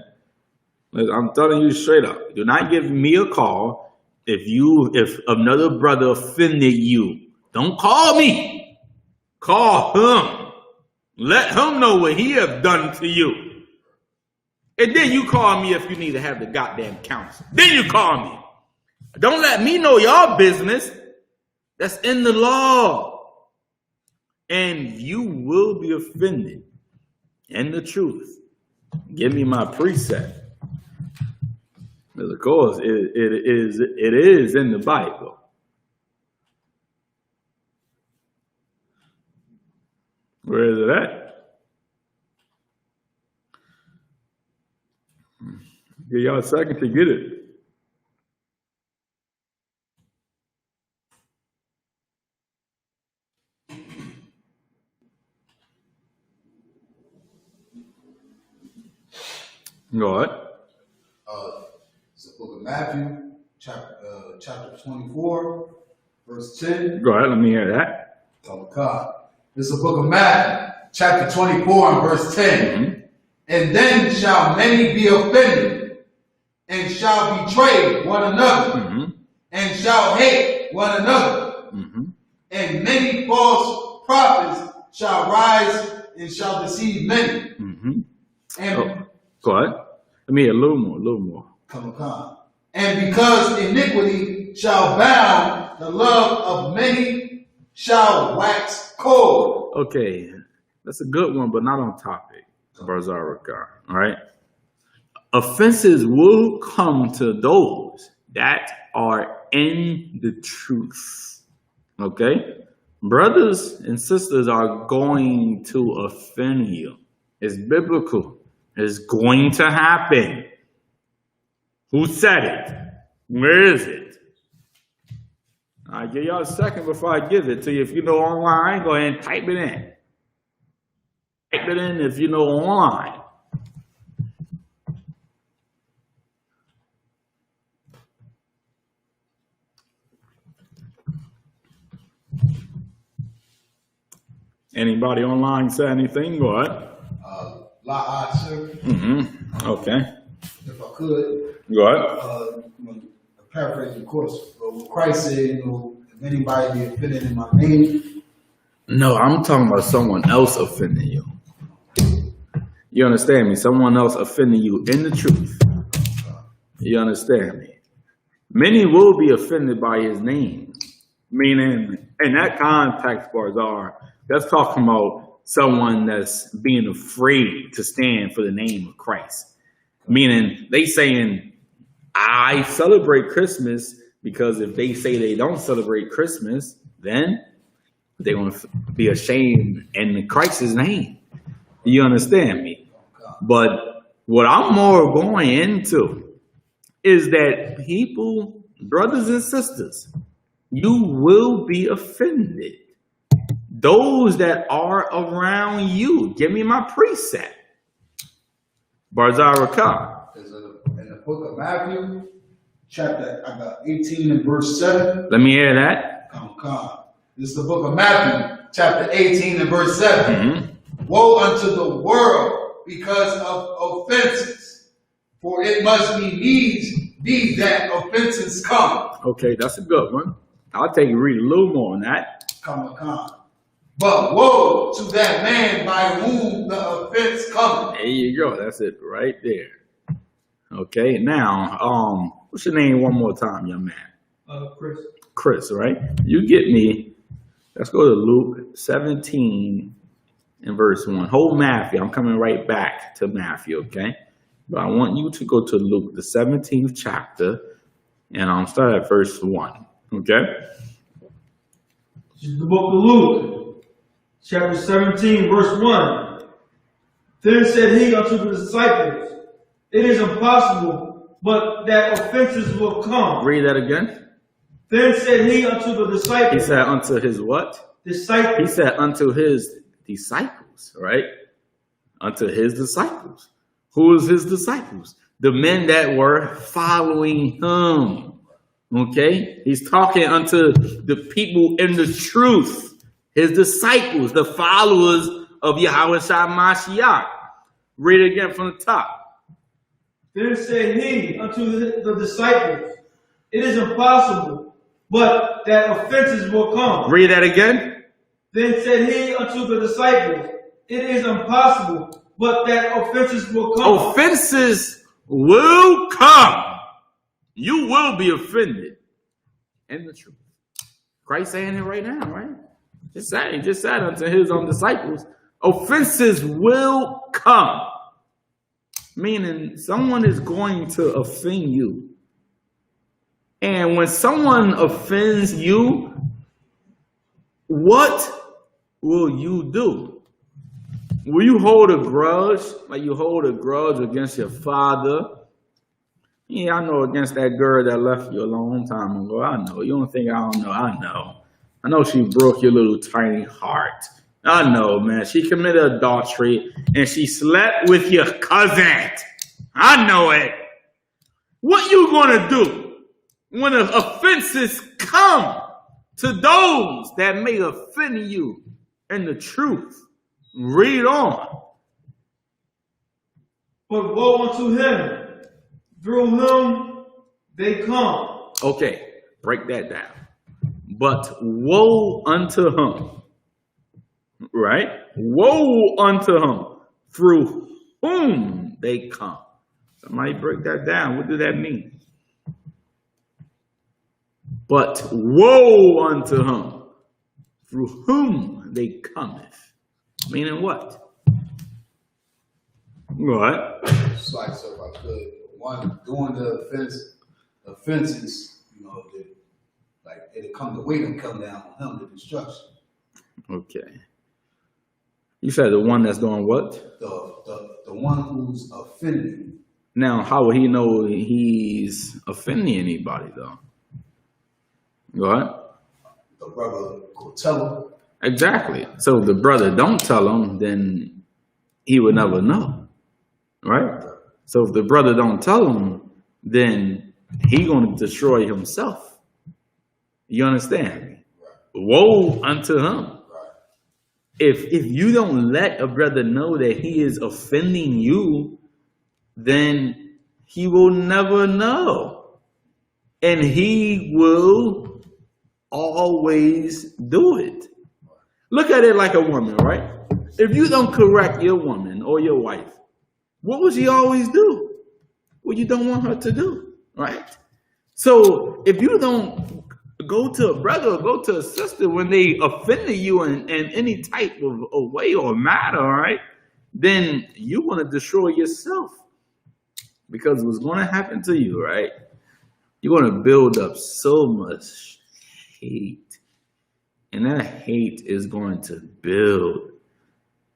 Listen, I'm telling you straight up. Do not give me a call if another brother offended you. Don't call me. Call him. Let him know what he have done to you. And then you call me if you need to have the goddamn counsel. Then you call me. Don't let me know your business. That's in the law. And you will be offended. And the truth. Give me my precept. Because of course, it is in the Bible. Where is it at? Give y'all a second to get it. Go ahead. It's the book of Matthew, chapter 24, verse 10. Go ahead, let me hear that. Oh, God. This is the book of Matthew, chapter 24, and verse 10. Mm-hmm. And then shall many be offended, and shall betray one another, mm-hmm. and shall hate one another. Mm-hmm. And many false prophets shall rise and shall deceive many. Mm-hmm. And go ahead. Let me hear a little more. Come on. And because iniquity shall bound, the love of many shall wax cold. Okay, that's a good one, but not on topic, Barzaraka. All right. Offenses will come to those that are in the truth. Okay? Brothers and sisters are going to offend you. It's biblical. It's going to happen. Who said it? Where is it? I'll give y'all a second before I give it to you. If you know online, go ahead and type it in. Type it in if you know online. Anybody online say anything? Go ahead. Sir. Mm-hmm. Okay. If I could. Go ahead. Paraphrase, of course. What Christ said, if anybody be offended in my name. No, I'm talking about someone else offending you. You understand me? Someone else offending you in the truth. You understand me? Many will be offended by his name. Meaning, in that context, Barzar, that's talking about someone that's being afraid to stand for the name of Christ. Meaning, they saying, I celebrate Christmas Because if they say they don't celebrate Christmas, then they're going to be ashamed in Christ's name. You understand me? But what I'm more going into is that people, brothers and sisters, you will be offended. Those that are around you. Give me my precept. Barzal Rakam. In the book of Matthew, chapter 18 and verse 7. Let me hear that. Come. This is the book of Matthew, chapter 18 and verse 7. Mm-hmm. Woe unto the world because of offenses, for it must needs be that offenses come. Okay, that's a good one. I'll take you read a little more on that. Come. But woe to that man by whom the offense cometh. There you go. That's it right there. Okay, now, what's your name one more time, young man? Chris. Chris, right? You get me. Let's go to Luke 17 and verse 1. Hold Matthew. I'm coming right back to Matthew, okay? But I want you to go to Luke, the 17th chapter, and I'll start at verse 1, okay? This is the book of Luke, chapter 17, verse 1. Then said he unto the disciples, it is impossible, but that offenses will come. Read that again. Then said he unto the disciples. He said unto his what? Disciples. He said unto his disciples, right? Unto his disciples. Who is his disciples? The men that were following him. Okay? He's talking unto the people in the truth. His disciples, the followers of Yahweh Shai Mashiach. Read it again from the top. Then said he unto the disciples, it is impossible, but that offenses will come. Read that again. Then said he unto the disciples, it is impossible, but that offenses will come. Offenses will come. You will be offended. And the truth. Christ saying it right now, right? Just said unto his own disciples, offenses will come. Meaning someone is going to offend you. And when someone offends you, what will you do? Will you hold a grudge like you hold a grudge against your father? Yeah, I know against that girl that left you a long time ago. I know. You don't think I don't know. I know. I know she broke your little tiny heart. I know, man. She committed adultery and she slept with your cousin. I know it. What you gonna do when the offenses come to those that may offend you in the truth? Read on. But woe unto him. Through him they come. Okay, break that down. But woe unto him. Right? Woe unto him. Through whom they come. Somebody break that down. What does that mean? But woe unto him. Through whom they cometh. Meaning what? What? It's like, so if I could, one doing the offenses, like it'll come, the weight will come down on him, the destruction. Okay. You said the one that's doing what? The one who's offending. Now, how will he know he's offending anybody, though? Go ahead. The brother will tell him. Exactly. So if the brother don't tell him, then he would never know, right? So if the brother don't tell him, then he gonna destroy himself. You understand me? Woe unto him. If you don't let a brother know that he is offending you, then he will never know. And he will always do it. Look at it like a woman, right? If you don't correct your woman or your wife, what will she always do? What you don't want her to do, right? So if you don't go to a brother or go to a sister when they offended you in any type of a way or matter, right? Then you want to destroy yourself. Because what's going to happen to you, right? you're going to build up so much hate. And that hate is going to build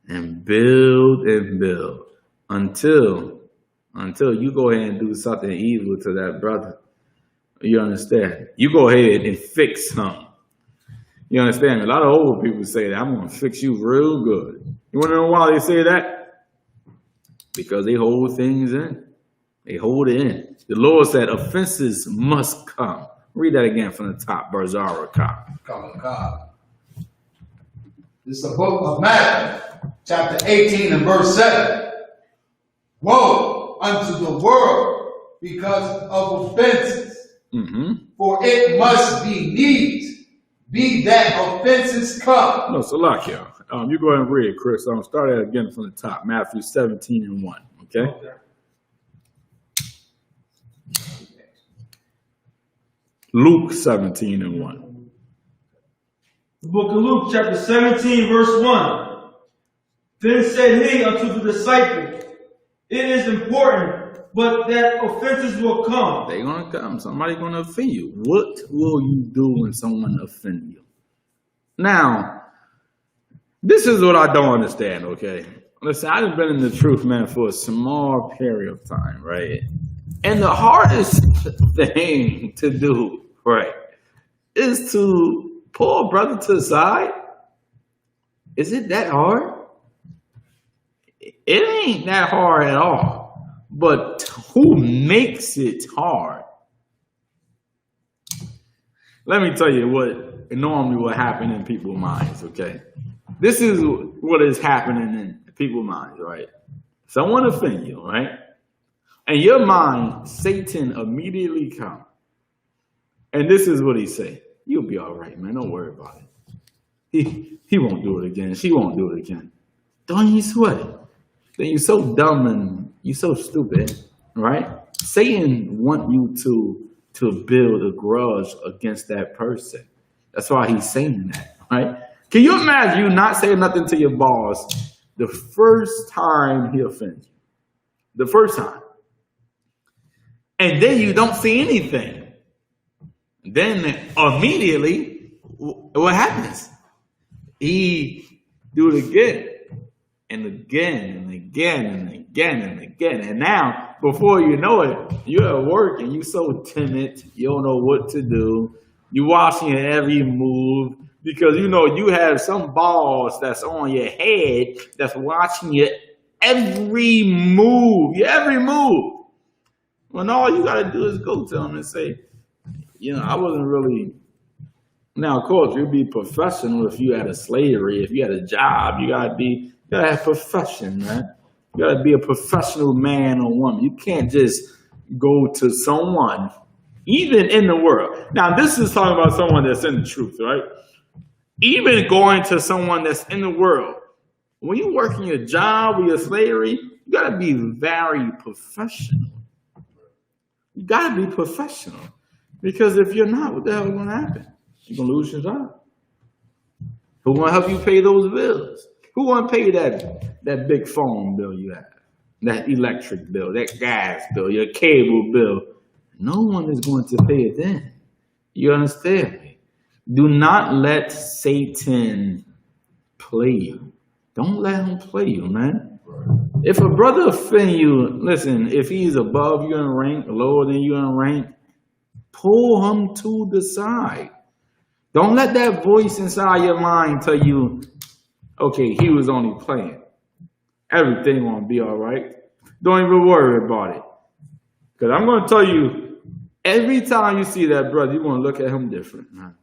and build and build until you go ahead and do something evil to that brother. You understand? You go ahead and fix him. You understand? A lot of old people say that. I'm going to fix you real good. You want to know why they say that? Because they hold things in. They hold it in. The Lord said offenses must come. Read that again from the top, Barzara. This is the book of Matthew, chapter 18 and verse 7. Woe unto the world because of offenses, for it must be needs, be that offenses come. No, Salakia. You go ahead and read it, Chris. I'm start it again from the top. Matthew 17 and 1. Okay? Luke 17 and 1. The book of Luke, chapter 17, verse 1. Then said he unto the disciples, it is important, but that offenses will come. They're going to come. Somebody's going to offend you. What will you do when someone offends you? Now, this is what I don't understand, okay? Listen, I've been in the truth, man, for a small period of time, right? And the hardest thing to do, right, is to pull a brother to the side. Is it that hard? It ain't that hard at all. But who makes it hard? Let me tell you what normally will happen in people's minds, okay? This is what is happening in people's minds, right? Someone offend you, right? And your mind, Satan immediately comes. And this is what he say. You'll be all right, man. Don't worry about it. He won't do it again. She won't do it again. Don't you sweat it. Then you're so dumb and you're so stupid, right? Satan want you to build a grudge against that person. That's why he's saying that, right? Can you imagine you not saying nothing to your boss the first time he offends you? The first time. And then you don't see anything. Then immediately, what happens? He do it again and again and again and again and again. And now, before you know it, you're at work and you're so timid. You don't know what to do. You're watching your every move because you know you have some boss that's on your head that's watching your every move. Your every move. When all you got to do is go to them and say, you know, I wasn't really. Now, of course, you'd be professional if you had a slavery, if you had a job. You gotta have profession, man. You gotta be a professional man or woman. You can't just go to someone, even in the world. Now, this is talking about someone that's in the truth, right? Even going to someone that's in the world. When you work in your job or your slavery, you gotta be very professional. You gotta be professional. Because if you're not, what the hell is gonna happen? You're gonna lose your job. Who's gonna help you pay those bills? Who gonna pay that big phone bill you have? That electric bill, that gas bill, your cable bill? No one is going to pay it then. You understand me? Do not let Satan play you. Don't let him play you, man. If a brother offend you, listen, if he's above you in rank, lower than you in rank, pull him to the side. Don't let that voice inside your mind tell you, okay, he was only playing. Everything gonna be all right. Don't even worry about it. Because I'm going to tell you, every time you see that brother, you're going to look at him different, man.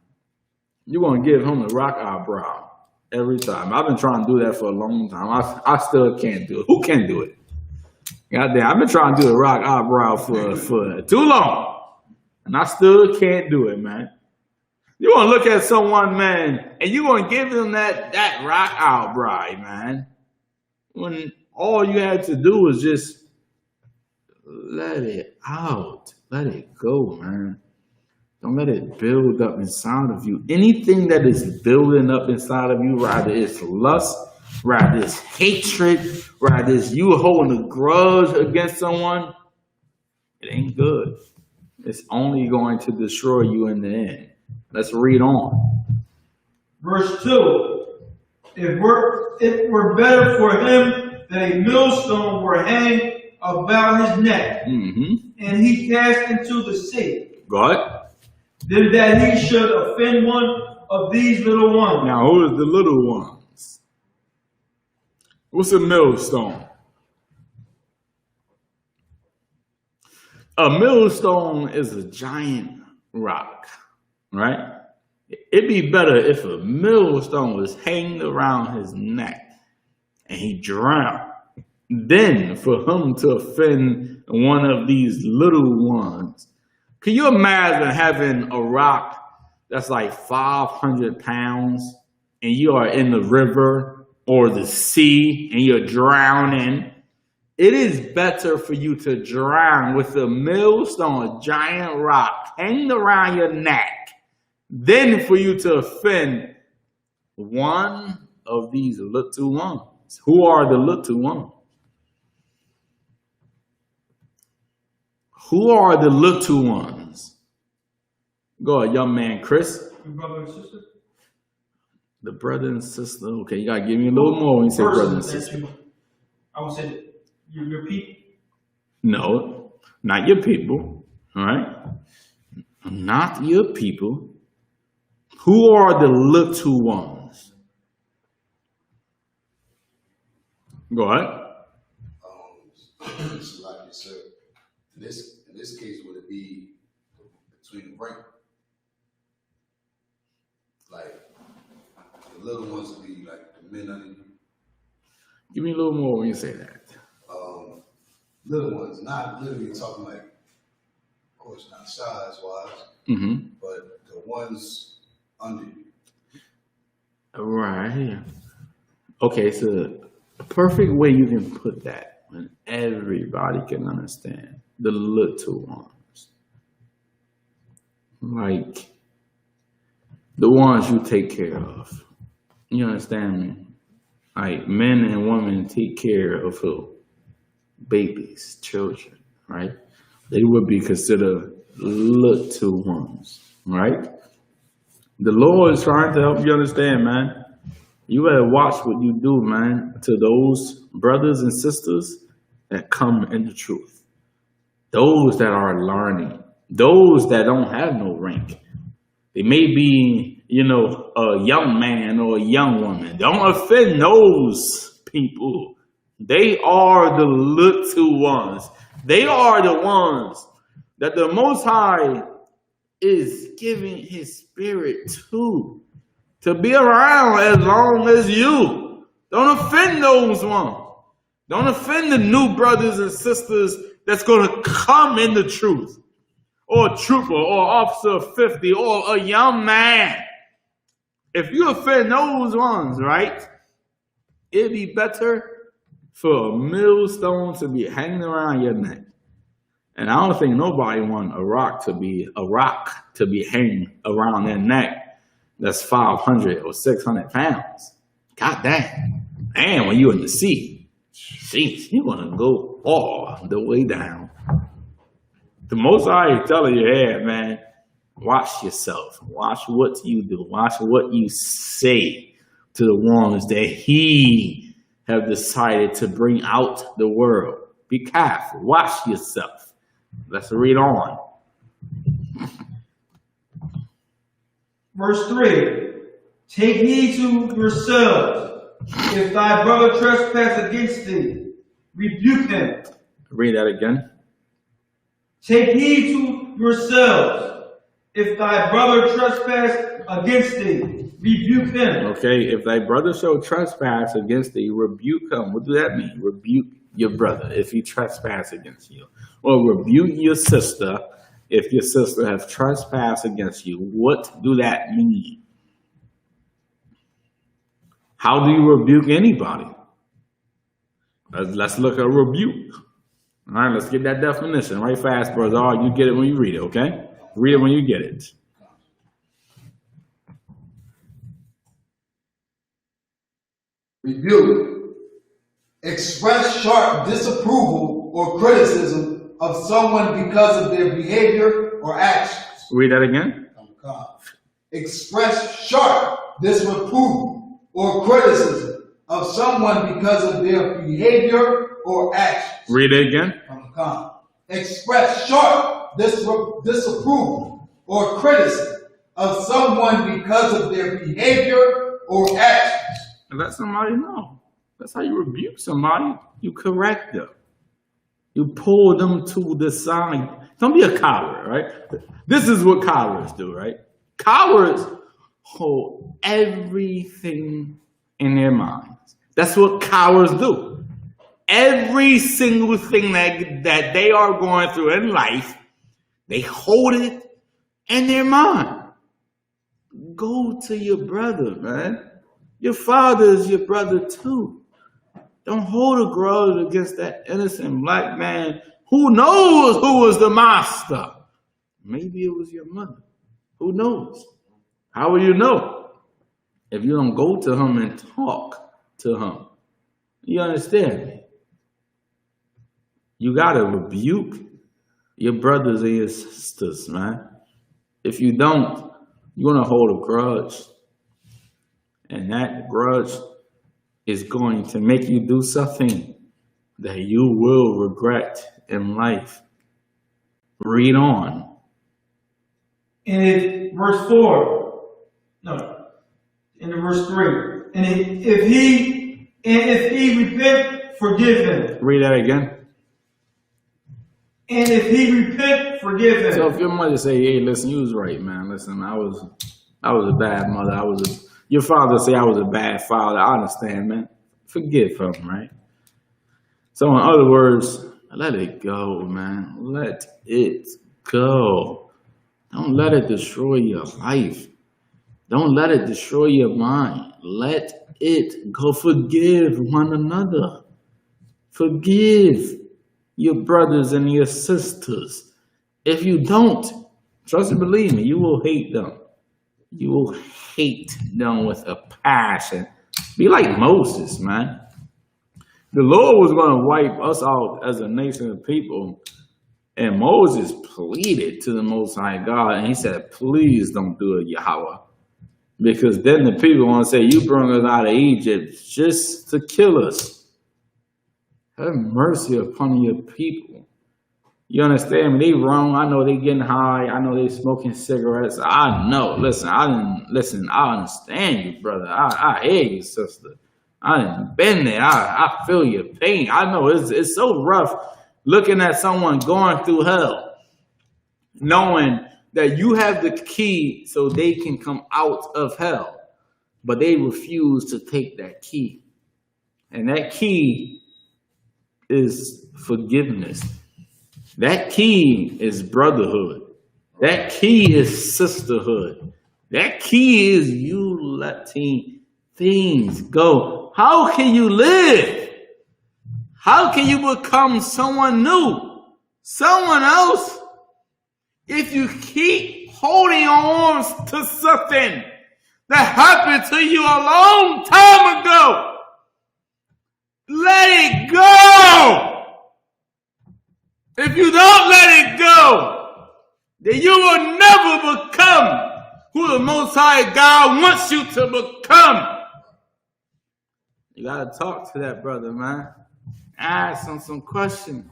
You're going to give him a rock eyebrow every time. I've been trying to do that for a long time. I still can't do it. Who can do it? Goddamn, I've been trying to do a rock eyebrow for too long. And I still can't do it, man. You're going to look at someone, man, and you're going to give them that rock eyebrow, man. When all you had to do was just let it out. Let it go, man. Don't let it build up inside of you. Anything that is building up inside of you, rather it's lust, rather it's hatred, rather it's you holding a grudge against someone, it ain't good. It's only going to destroy you in the end. Let's read on. Verse 2. It were better for him that a millstone were hanged about his neck, and he cast into the sea, Go ahead. than that he should offend one of these little ones. Now, who is the little ones? What's a millstone? A millstone is a giant rock, right? It'd be better if a millstone was hanging around his neck and he drowned than for him to offend one of these little ones. Can you imagine having a rock that's like 500 pounds and you are in the river or the sea and you're drowning? It is better for you to drown with a millstone, a giant rock hanging around your neck, than for you to offend one of these little ones. Who are the little ones? Who are the little ones? Go ahead, young man, Chris. Your brother and sister? The brother and sister. Okay, you gotta give me a little more when you say brother and sister. I would say your people. No, not your people. All right? Not your people. Who are the little ones? Go ahead. It's like you said. In this case, would it be between the rank? Like the little ones would be like the men under you. Give me a little more when you say that. Little ones, not literally talking like, of course, not size wise, but the ones under you. Right. Okay, so a perfect way you can put that when everybody can understand the little ones. Like the ones you take care of. You understand me? Like men and women take care of who? Babies, children, right? They would be considered little ones, right? The Lord is trying to help you understand, man. You better watch what you do, man, to those brothers and sisters that come in the truth. Those that are learning. Those that don't have no rank. They may be, a young man or a young woman. Don't offend those people. They are the little ones. They are the ones that the Most High is giving his spirit to be around as long as you. Don't offend those ones. Don't offend the new brothers and sisters that's going to come in the truth. Or a trooper or officer of 50 or a young man. If you offend those ones, right, it'd be better for a millstone to be hanging around your neck. And I don't think nobody want a rock to be hanging around their neck that's 500 or 600 pounds. God damn. And when you're in the sea, sheesh, you're going to go all the way down. The Most High is telling you, hey, man, watch yourself. Watch what you do. Watch what you say to the ones that he have decided to bring out the world. Be careful. Watch yourself. Let's read on. Verse 3. Take heed to yourselves. If thy brother trespass against thee, rebuke him. Read that again. Take heed to yourselves. If thy brother trespass against thee, rebuke him. Okay, if thy brother shall trespass against thee, rebuke him. What does that mean? Rebuke your brother if he trespass against you. Or rebuke your sister if your sister has trespassed against you. What do that mean? How do you rebuke anybody? Let's look at rebuke. All right, let's get that definition right fast, brother. You get it when you read it, okay? Read it when you get it. Rebuke. Express sharp disapproval or criticism of someone because of their behavior or actions. Read that again. Express sharp disreproof or criticism of someone because of their behavior or actions. Read it again. Express sharp disapproval or criticism of someone because of their behavior or actions. Let somebody know. That's how you rebuke somebody. You correct them. You pull them to the side. Don't be a coward, right? This is what cowards do, right? Cowards hold everything in their minds. That's what cowards do. Every single thing that they are going through in life, they hold it in their mind. Go to your brother, man. Your father is your brother too. Don't hold a grudge against that innocent black man who knows who was the master. Maybe it was your mother. Who knows? How will you know if you don't go to him and talk to him? You understand me? You got to rebuke your brothers and your sisters, man. If you don't, you're going to hold a grudge. And that grudge is going to make you do something that you will regret in life. Read on. In verse 4, no, in verse 3. And if he repent, forgive him. Read that again. And if he repent, forgive him. So if your mother say, "Hey, listen, you was right, man. Listen, I was a bad mother. Your father say I was a bad father. I understand, man. Forgive him, right?" So in other words, let it go, man. Let it go. Don't let it destroy your life. Don't let it destroy your mind. Let it go. Forgive one another. Forgive your brothers and your sisters. If you don't, trust and believe me, you will hate them. You will hate them with a passion. Be like Moses, man. The Lord was going to wipe us out as a nation of people. And Moses pleaded to the Most High God. And he said, please don't do it, Yahweh. Because then the people want to say, you brought us out of Egypt just to kill us. Have mercy upon your people. You understand me? They wrong. I know they getting high. I know they smoking cigarettes. I know. Listen, I understand you, brother. I hear you, sister. I done been there. I feel your pain. I know it's so rough looking at someone going through hell, knowing that you have the key so they can come out of hell, but they refuse to take that key. And that key is forgiveness. That key is brotherhood. That key is sisterhood. That key is you letting things go. How can you live? How can you become someone new? Someone else? If you keep holding on to something that happened to you a long time ago, let it go. If you don't let it go, then you will never become who the Most High God wants you to become. You gotta talk to that brother, man. Ask him some questions.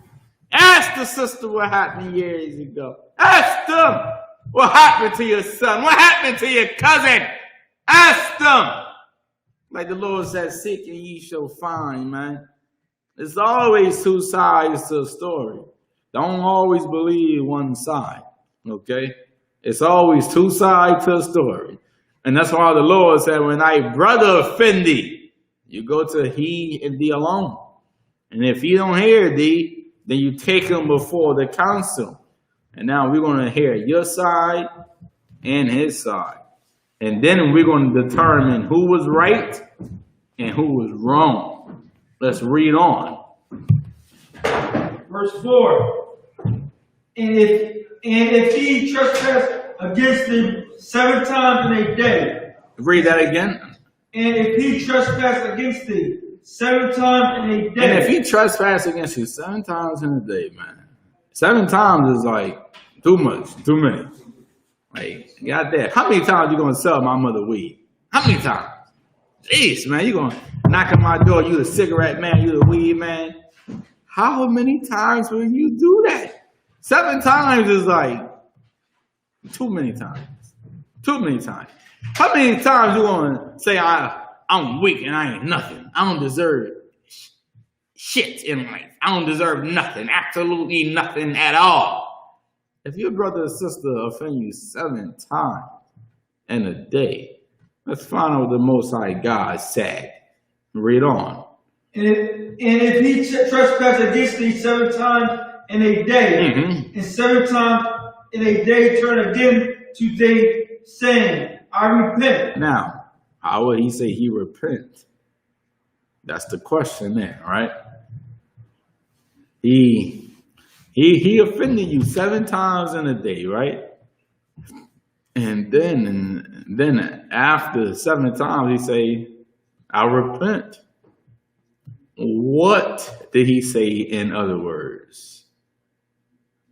Ask the sister what happened years ago. Ask them what happened to your son. What happened to your cousin? Ask them. Like the Lord said, seek and ye shall find, man. There's always two sides to a story. Don't always believe one side, okay? It's always two sides to a story. And that's why the Lord said, when thy brother offend thee, you go to he and thee alone. And if he don't hear thee, then you take him before the council. And now we're going to hear your side and his side. And then we're going to determine who was right and who was wrong. Let's read on. Verse 4. And if he trespass against thee 7 times in a day. Read that again. And if he trespass against thee 7 times in a day. And if he trespass against you 7 times in a day, man, 7 times is like too much, too many. Like, goddamn. How many times you gonna sell my mother weed? How many times? Jeez, man, you gonna knock on my door, you the cigarette man, you the weed man. How many times will you do that? 7 times is like too many times. Too many times. How many times you gonna say I'm weak and I ain't nothing? I don't deserve shit in life. I don't deserve nothing. Absolutely nothing at all. If your brother or sister offend you 7 times in a day, let's find out what the Most High God said. Read on. And if he trespasses against thee 7 times in a day, and 7 times in a day turn again to thee, saying, I repent. Now, how would he say he repent? That's the question there, right? He offended you 7 times in a day, right? And then after 7 times, he say, I repent. What did he say in other words?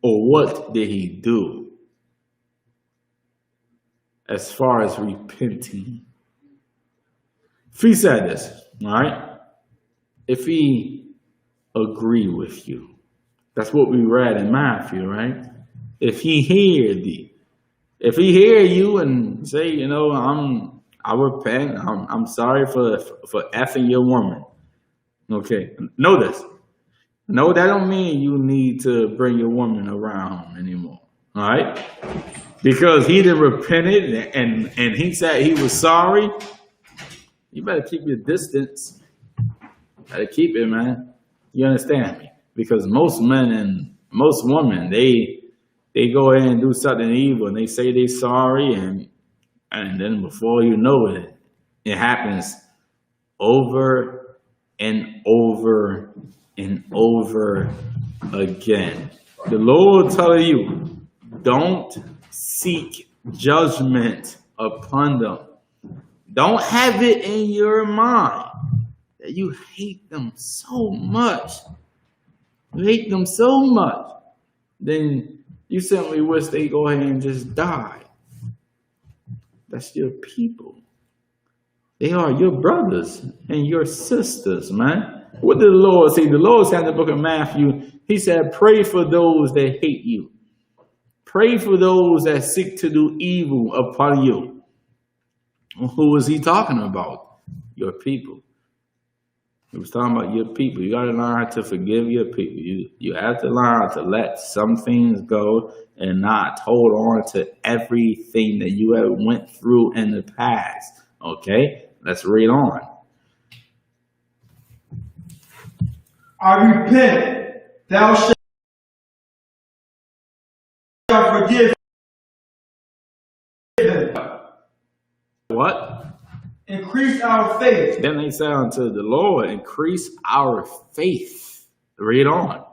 Or what did he do as far as repenting? If he said this, all right? If he agree with you, that's what we read in Matthew, right? If he hear thee, if he hear you and say, you know, I repent, I'm sorry for effing your woman. Okay, know this. No, that don't mean you need to bring your woman around anymore. All right? Because he done repented and he said he was sorry. You better keep your distance. Gotta keep it, man. You understand me? Because most men and most women, they go ahead and do something evil and they say they sorry and then before you know it, it happens over and over and over again. The Lord telling you, don't seek judgment upon them. Don't have it in your mind that you hate them so much. You hate them so much. Then you simply wish they go ahead and just die. That's your people. They are your brothers and your sisters, man. What did the Lord say? The Lord said in the book of Matthew, he said, pray for those that hate you. Pray for those that seek to do evil upon you. Who is he talking about? Your people. He was talking about your people. You got to learn how to forgive your people. You have to learn how to let some things go and not hold on to everything that you have went through in the past. Okay, let's read on. I repent. Thou shalt forgive them. What? Increase our faith. Then they said unto the Lord, increase our faith. Read on.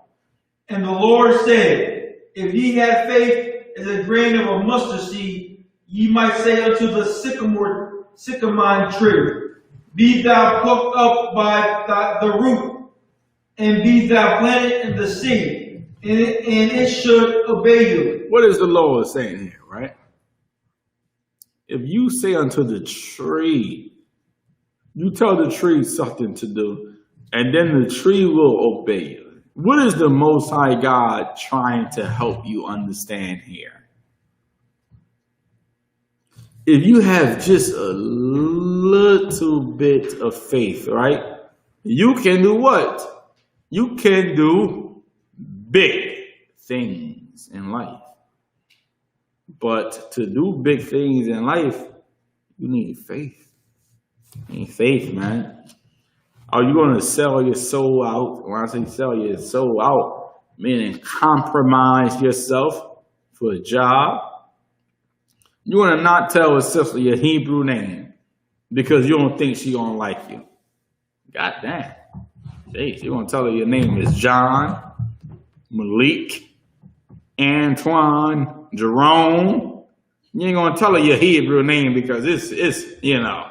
And the Lord said, if ye had faith as a grain of a mustard seed, ye might say unto the sycamore tree, be thou plucked up by the root, and be thou planted in the sea, and it should obey you. What is the Lord saying here, right? If you say unto the tree, you tell the tree something to do, and then the tree will obey you. What is the Most High God trying to help you understand here? If you have just a little bit of faith, right? You can do what? You can do big things in life. But to do big things in life, you need faith. You need faith, man. Are you going to sell your soul out? When I say sell your soul out, meaning compromise yourself for a job. You want to not tell a sister your Hebrew name because you don't think she going to like you. God damn. Jeez, you want to tell her your name is John, Malik, Antoine, Jerome. You ain't going to tell her your Hebrew name because it's, you know,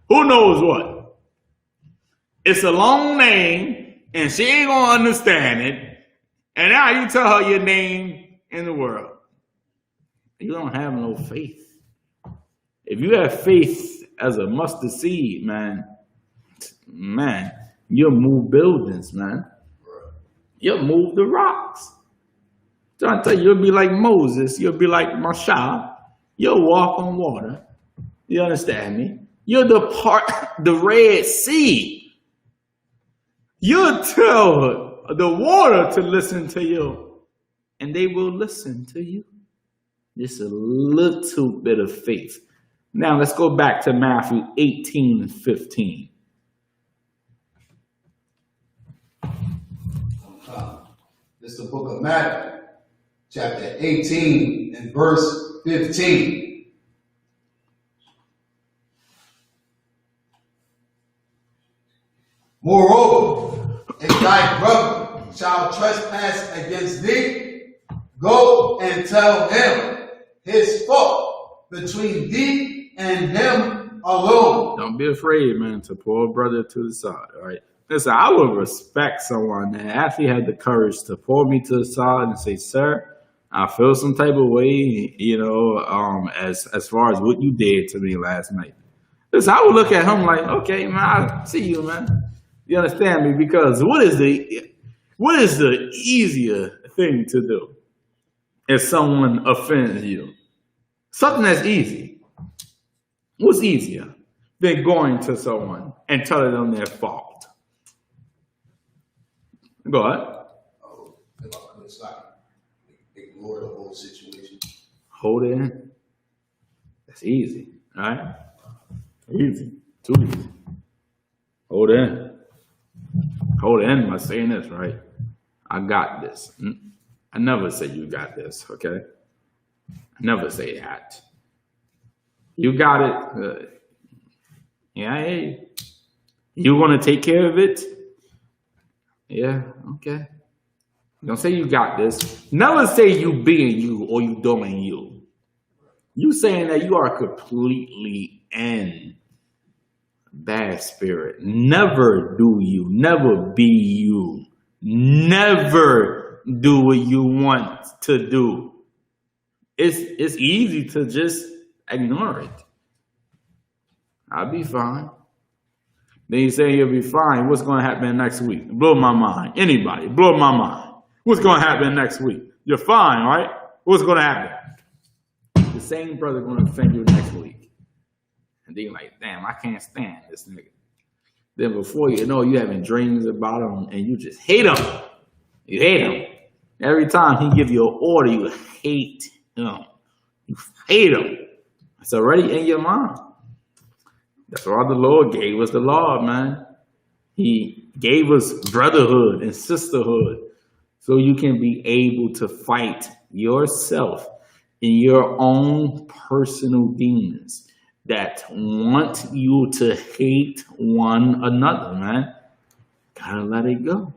who knows what. It's a long name and she ain't going to understand it. And now you tell her your name in the world. You don't have no faith. If you have faith as a mustard seed, man, you'll move buildings, man. You'll move the rocks. So I tell you, you'll be like Moses. You'll be like Mashah. You'll walk on water. You understand me? You'll depart the Red Sea. You'll tell the water to listen to you, and they will listen to you. Just a little bit of faith. Now let's go back to Matthew 18 and 15. This is the book of Matthew, chapter 18 and verse 15. Moreover, if thy brother shall trespass against thee, go and tell him his fault between thee and him alone. Don't be afraid, man, to pull a brother to the side, all right? Listen, I would respect someone that actually had the courage to pull me to the side and say, sir, I feel some type of way, as far as what you did to me last night. Listen, I would look at him like, okay, man, I see you, man. You understand me? Because what is the easier thing to do if someone offends you? Something that's easy. What's easier than going to someone and telling them their fault? Go ahead. Oh, it's like ignore the whole situation. Hold it in. That's easy, all right? Easy. Too easy. Hold it in. Hold it in by saying this, right? I got this. I never say you got this, okay? I never say that. You got it. Yeah, hey. You want to take care of it? Yeah, okay. Don't say you got this. Never say you being you or you doing you. You saying that you are completely in bad spirit. Never do you. Never be you. Never do what you want to do. It's easy to just ignore it. I'll be fine. Then you say you'll be fine. What's going to happen next week? Blow my mind. Anybody, blow my mind. What's going to happen next week? You're fine, right? What's going to happen? The same brother going to offend you next week. And then you're like, damn, I can't stand this nigga. Then before you know, you're having dreams about him and you just hate him. You hate him. Every time he give you an order, you hate him. You hate him. It's already in your mind. That's why the Lord gave us the law, man. He gave us brotherhood and sisterhood so you can be able to fight yourself in your own personal demons that want you to hate one another, man. Gotta let it go.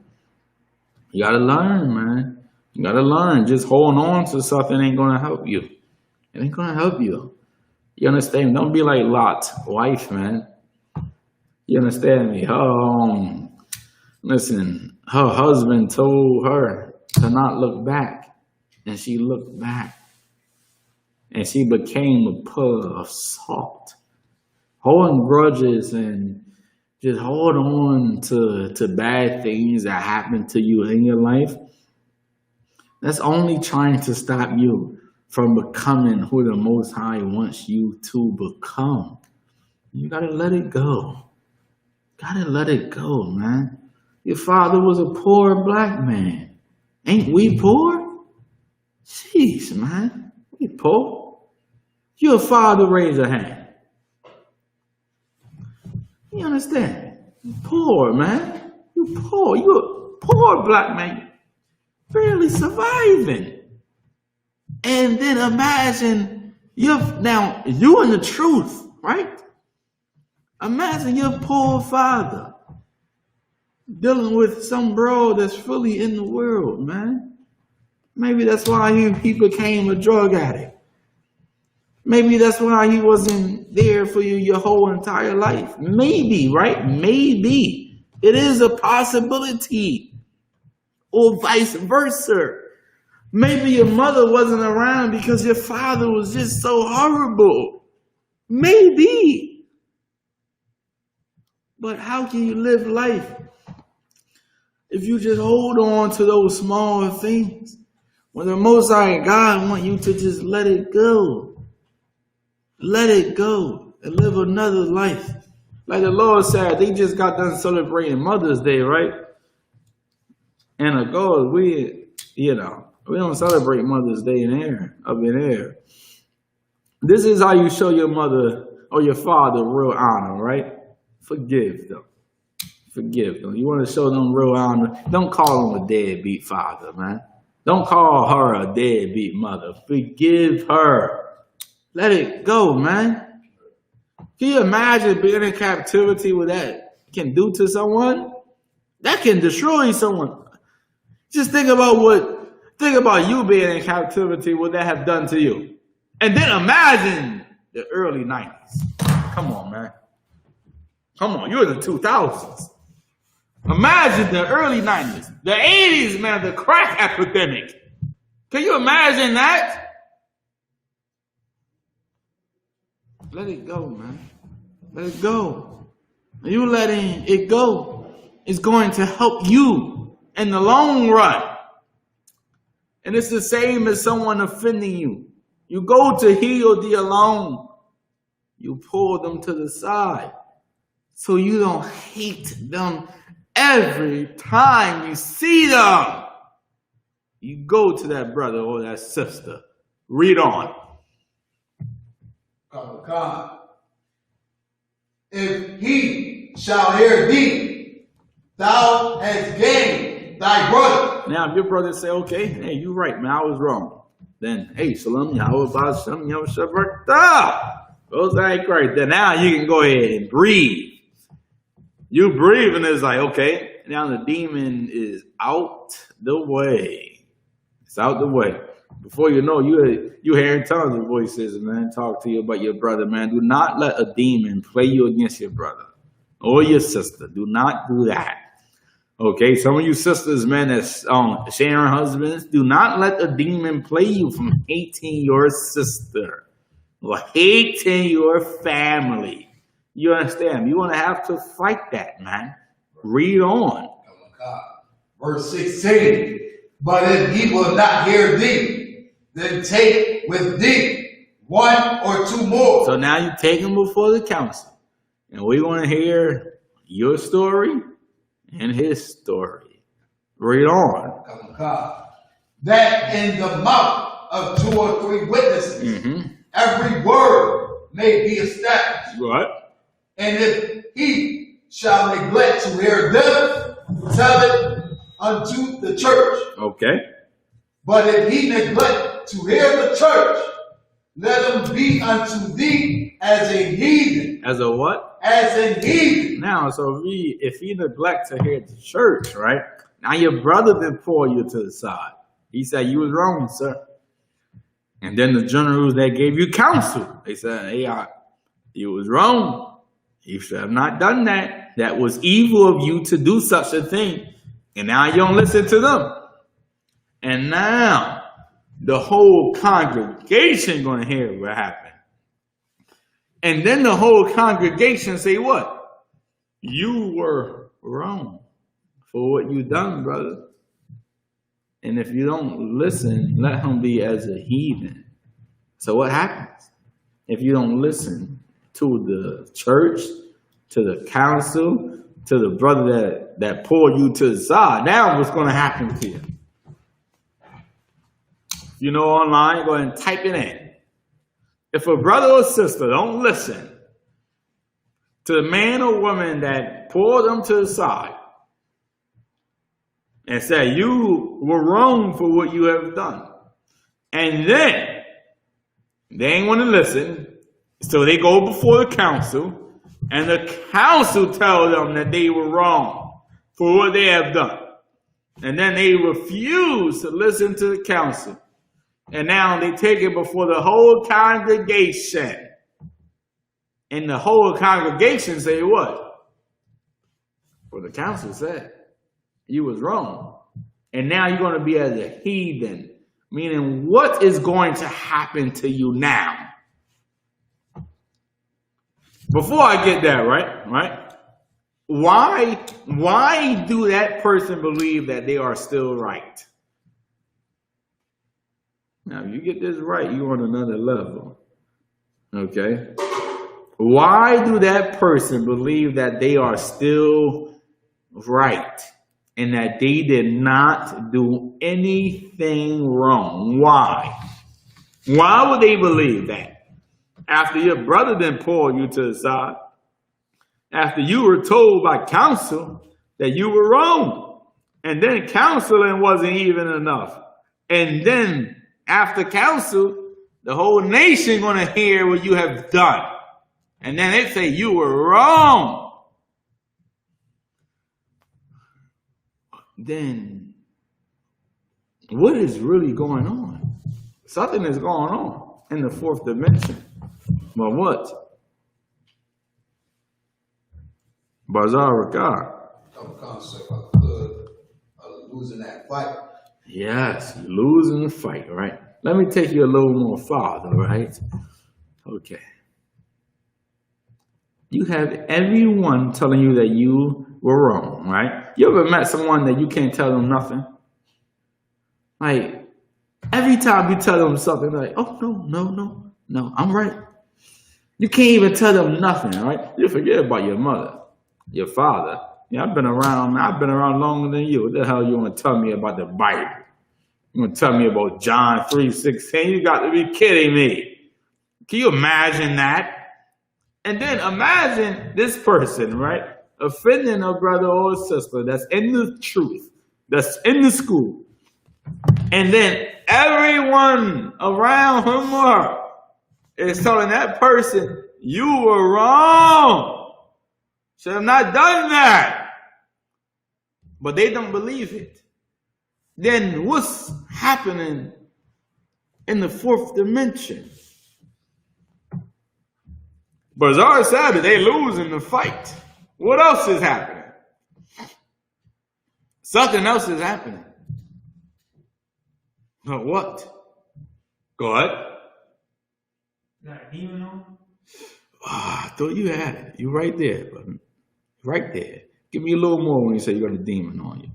You gotta learn, man. You gotta learn. Just holding on to something ain't gonna help you. It ain't gonna help you. You understand? Don't be like Lot's wife, man. You understand me? Listen, her husband told her to not look back, and she looked back, and she became a pillar of salt. Holding grudges and just hold on to bad things that happen to you in your life, that's only trying to stop you from becoming who the Most High wants you to become. You gotta let it go. Gotta let it go, man. Your father was a poor black man. Ain't we poor? Jeez, man. We poor. Your father raise a hand. You understand? You poor, man. You poor. You a poor black man. Barely surviving. And then imagine you in the truth, right? Imagine your poor father dealing with some bro that's fully in the world, man. Maybe that's why he became a drug addict. Maybe that's why he wasn't there for you your whole entire life. Maybe, right? Maybe. It is a possibility. or vice versa. Maybe your mother wasn't around because your father was just so horrible. Maybe. But how can you live life if you just hold on to those small things? When the Most High God wants you to just let it go. Let it go and live another life. Like the Lord said, they just got done celebrating Mother's Day, right? And of course, we don't celebrate Mother's Day up in here. This is how you show your mother or your father real honor, right? Forgive them. Forgive them. You want to show them real honor? Don't call them a deadbeat father, man. Don't call her a deadbeat mother. Forgive her. Let it go, man. Can you imagine being in captivity, what that can do to someone? That can destroy someone. Just think about you being in captivity, what that have done to you. And then imagine the early 90s. Come on, man. Come on, you're in the 2000s. Imagine the early 90s, the 80s, man, the crack epidemic. Can you imagine that? Let it go, man. Let it go. You letting it go is going to help you in the long run. And it's the same as someone offending you. You go to heal the alone. You pull them to the side so you don't hate them every time you see them. You go to that brother or that sister. Read on. God. If he shall hear thee, thou hast gained thy brother. Now, if your brother say, okay, hey, you're right, man, I was wrong. Then, hey, Shalom, Yahweh, Bashem, Yahweh, Shabbat. Goes like right there. Now you can go ahead and breathe. You breathe and it's like, okay, now the demon is out the way. It's out the way. Before you know, you hearing tons of voices, man, talk to you about your brother, man. Do not let a demon play you against your brother or your sister. Do not do that. Okay, some of you sisters, man, that's sharing husbands, do not let a demon play you from hating your sister or hating your family. You understand? You want to have to fight that, man. Read on. Verse 16. But if he will not hear thee, then take with thee one or two more. So now you take him before the council. And we want to hear your story and his story. Read on. That in the mouth of 2 or 3 witnesses, every word may be established. Right. And if he shall neglect to hear them, tell it unto the church. Okay. But if he neglect to hear the church, let him be unto thee as a heathen. As a what? As a heathen. Now, so if he neglect to hear the church, right? Now your brother then pull you to the side. He said, you was wrong, sir. And then the generals that gave you counsel, they said, hey, you was wrong. You should have not done that. That was evil of you to do such a thing. And now you don't listen to them. And now the whole congregation going to hear what happened. And then the whole congregation say what? You were wrong for what you done, brother. And if you don't listen, let him be as a heathen. So what happens? If you don't listen to the church, to the council, to the brother that pulled you to the side, now what's going to happen to you? You know, online, go ahead and type it in. If a brother or sister don't listen to the man or woman that pulled them to the side and say, you were wrong for what you have done, and then they ain't want to listen, so they go before the council, and the council tell them that they were wrong for what they have done. And then they refuse to listen to the council. And now they take it before the whole congregation. And the whole congregation say what? Well, the council said, you was wrong. And now you're going to be as a heathen. Meaning, what is going to happen to you now? Before I get that, right? Why do that person believe that they are still right? Now, if you get this right, you're on another level. Okay? Why do that person believe that they are still right and that they did not do anything wrong? Why? Why would they believe that? After your brother then pulled you to the side, after you were told by counsel that you were wrong, and then counseling wasn't even enough, and then after counsel, the whole nation gonna hear what you have done, and then they say you were wrong. Then what is really going on? Something is going on in the fourth dimension. But what? Bazaar God. Concept of losing that fight. Yes, you're losing the fight, right? Let me take you a little more farther, right? Okay. You have everyone telling you that you were wrong, right? You ever met someone that you can't tell them nothing? Like, every time you tell them something, they're like, oh, no, I'm right. You can't even tell them nothing, right? You forget about your mother, your father. Yeah, I've been around longer than you. What the hell you want to tell me about the Bible? You want to tell me about John 3:16? You got to be kidding me. Can you imagine that? And then imagine this person, right? Offending a brother or a sister that's in the truth, that's in the school. And then everyone around him or her is telling that person, you were wrong. Should have not done that. But they don't believe it. Then what's happening in the fourth dimension? Bazaar said that they losing the fight. What else is happening? Something else is happening. But what? Go ahead. Got a demon on? I thought you had it. You right there, brother. Right there. Give me a little more when you say you got a demon on you.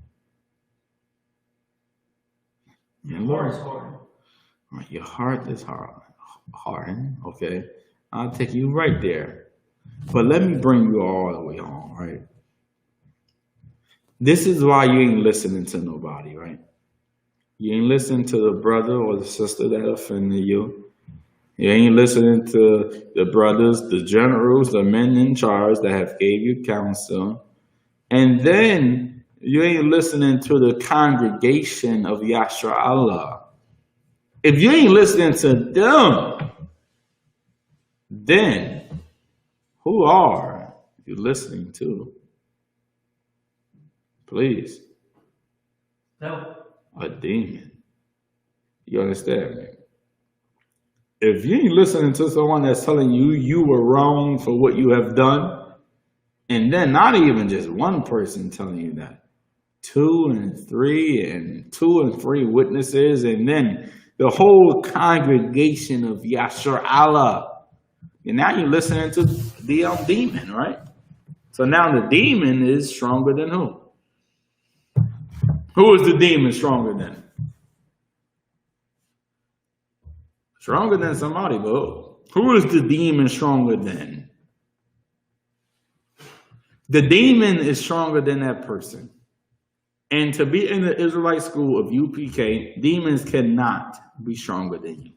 Your heart is hardened. Right, your heart is hardened. Okay. I'll take you right there. But let me bring you all the way home, right? This is why you ain't listening to nobody, right? You ain't listening to the brother or the sister that offended you. You ain't listening to the brothers, the generals, the men in charge that have gave you counsel. And then you ain't listening to the congregation of Yashar Allah. If you ain't listening to them, then who are you listening to? Please. No. A demon. You understand me? If you ain't listening to someone that's telling you you were wrong for what you have done, and then not even just one person telling you that, 2 and 3 and 2 and 3 witnesses, and then the whole congregation of Yashar Allah, and now you're listening to the demon, right? So now the demon is stronger than who? Who is the demon stronger than? Stronger than somebody, but who is the demon stronger than? The demon is stronger than that person. And to be in the Israelite school of UPK, demons cannot be stronger than you.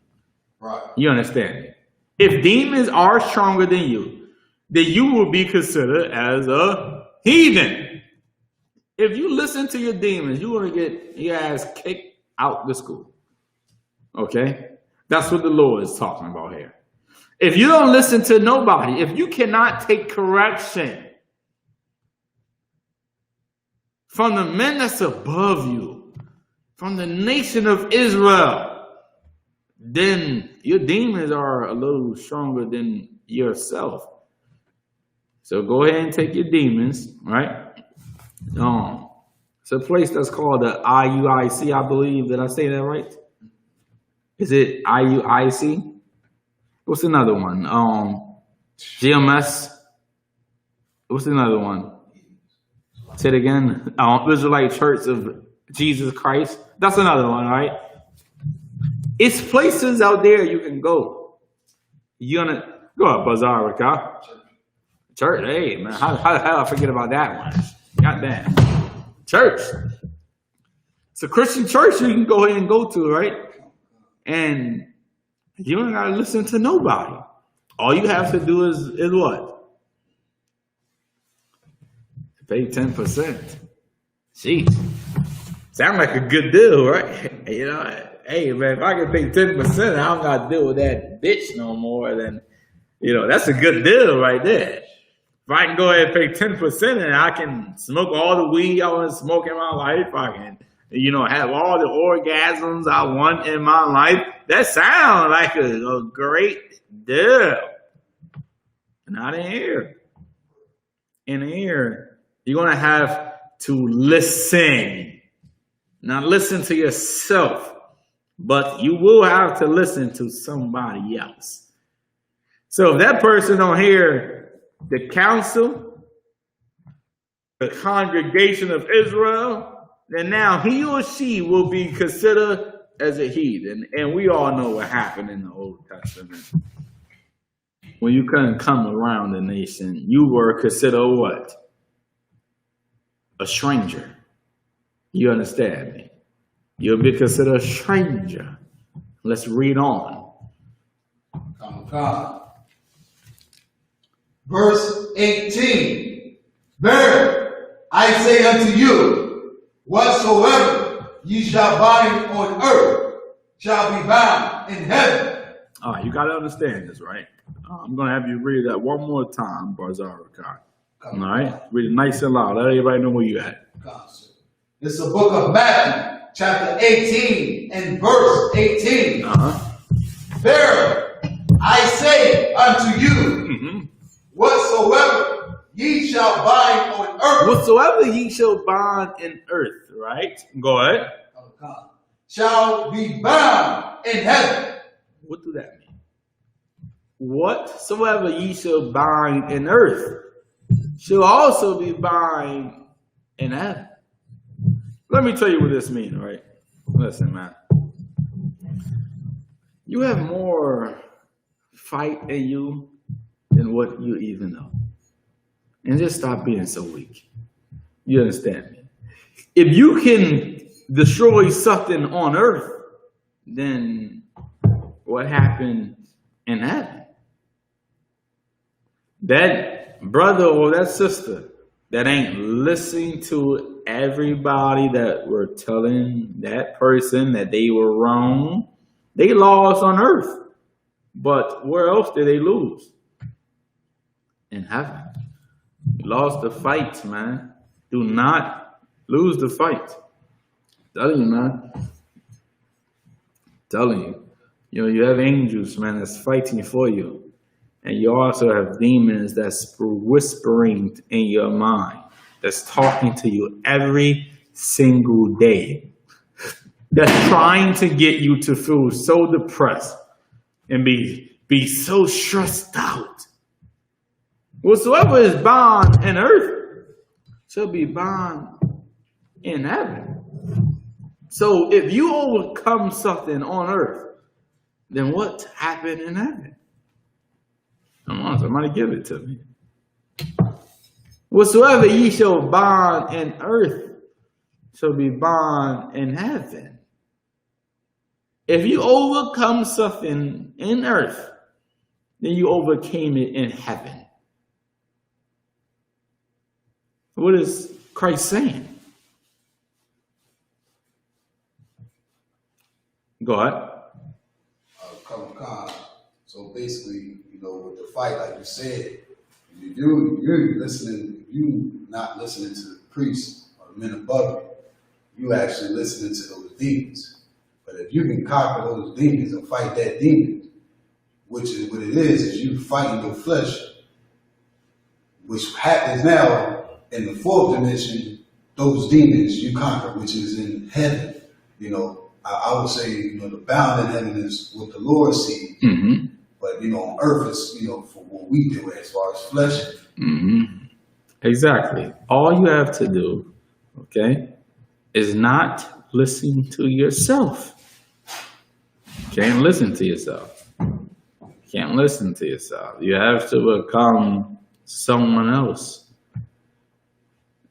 Right. You understand me? If demons are stronger than you, then you will be considered as a heathen. If you listen to your demons, you're going to get your ass kicked out the school. Okay? That's what the Lord is talking about here. If you don't listen to nobody, if you cannot take correction from the men that's above you, from the nation of Israel, then your demons are a little stronger than yourself. So go ahead and take your demons, right? So It's a place that's called the IUIC, I believe. Did I say that right? Is it IUIC? What's another one? GMS. What's another one? Say it again. Israelite Church of Jesus Christ. That's another one, right? It's places out there you can go. You're gonna go up, Bazaar, Church. Hey, man, how the hell I forget about that one? Goddamn. Church. It's a Christian church you can go ahead and go to, right? And you don't gotta listen to nobody. All you have to do is what? Pay 10%. Jeez. Sound like a good deal, right? You know, hey man, if I can pay 10%, I don't gotta deal with that bitch no more. Then, you know, that's a good deal right there. If I can go ahead and pay 10% and I can smoke all the weed I want to smoke in my life, I can, you know, have all the orgasms I want in my life. That sounds like a great deal. Not in here. In here, you're going to have to listen. Not listen to yourself, but you will have to listen to somebody else. So if that person don't hear the council, the congregation of Israel, then now he or she will be considered as a heathen. And we all know what happened in the Old Testament. When you couldn't come around the nation, you were considered what? A stranger. You understand me? You'll be considered a stranger. Let's read on. Come. Verse 18. Verily, I say unto you, whatsoever ye shall bind on earth shall be bound in heaven. All right, you got to understand this, right? I'm going to have you read that one more time, Barzarakai. All right? Read it nice and loud. Let everybody know where you at. It's the book of Matthew, chapter 18 and verse 18. Verily, I say unto you, whatsoever ye shall bind on earth. Whatsoever ye shall bind in earth, right? Go ahead. Shall be bound in heaven. What do that mean? Whatsoever ye shall bind in earth shall also be bound in heaven. Let me tell you what this means, right? Listen, man. You have more fight in you than what you even know. And just stop being so weak. You understand me? If you can destroy something on earth, then what happened in heaven? That brother or that sister that ain't listening to everybody that were telling that person that they were wrong, they lost on earth. But where else did they lose? In heaven. You lost the fight, man. Do not lose the fight. Telling you, man. Telling you. You know, you have angels, man, that's fighting for you. And you also have demons that's whispering in your mind, that's talking to you every single day, that's trying to get you to feel so depressed and be so stressed out. Whatsoever is bound in earth shall be bound in heaven. So if you overcome something on earth, then what happened in heaven? Come on, somebody give it to me. Whatsoever ye shall bind in earth shall be bound in heaven. If you overcome something in earth, then you overcame it in heaven. What is Christ saying? Go ahead. So basically, you know, with the fight, like you said, you're listening, you not listening to the priests or the men above you, you actually listening to those demons. But if you can conquer those demons and fight that demon, which is what it is you fighting your flesh, which happens now in the fourth dimension those demons you conquer, which is in heaven. I would say, the bound in heaven is what the Lord sees. Mm-hmm. But, on earth is, for what we do as far as flesh. Mm-hmm. Exactly. All you have to do, okay, is not listen to yourself. Can't listen to yourself. Can't listen to yourself. You have to become someone else.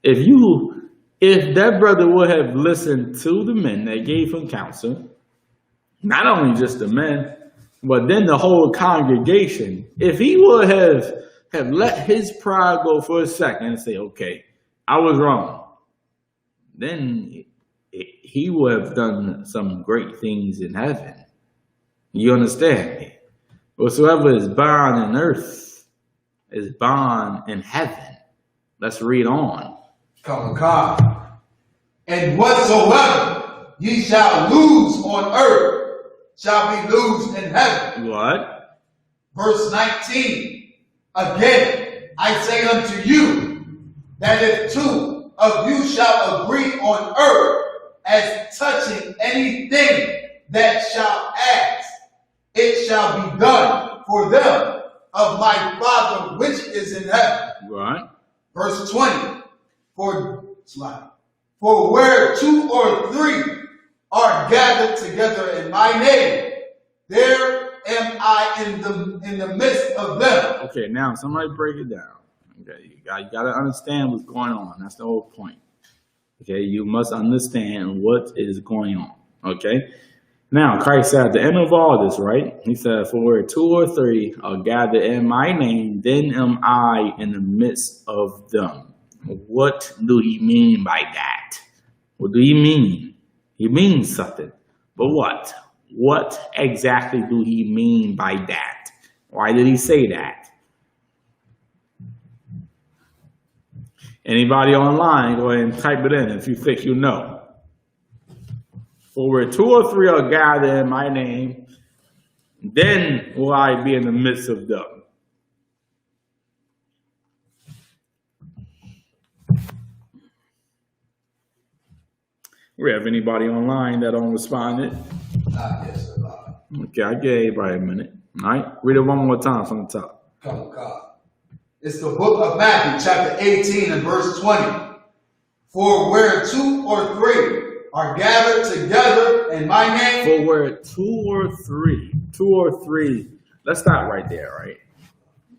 If that brother would have listened to the men that gave him counsel, not only just the men, but then the whole congregation, if he would have let his pride go for a second and say, okay, I was wrong, then he would have done some great things in heaven. You understand me? Whatsoever is bound in earth is bound in heaven. Let's read on. And whatsoever ye shall lose on earth shall be loosed in heaven. What? Verse 19. Again, I say unto you that if two of you shall agree on earth as touching anything that shall ask, it shall be done for them of my Father which is in heaven. Right. Verse 20. For where two or three are gathered together in my name, there am I in the midst of them. Okay, now somebody break it down. Okay, you got to understand what's going on. That's the whole point. Okay, you must understand what is going on. Okay, now Christ said at the end of all this, right? He said, "For where two or three are gathered in my name, then am I in the midst of them." What do he mean by that? What do he mean? He means something. But what? What exactly do he mean by that? Why did he say that? Anybody online, go ahead and type it in if you think you know. For where two or three are gathered in my name, then will I be in the midst of them. We have anybody online that don't respond it? Yes, Okay, I gave everybody a minute. All right, read it one more time from the top. It's the book of Matthew, chapter 18 and verse 20. For where two or three are gathered together in my name. For where two or three, let's stop right there, right?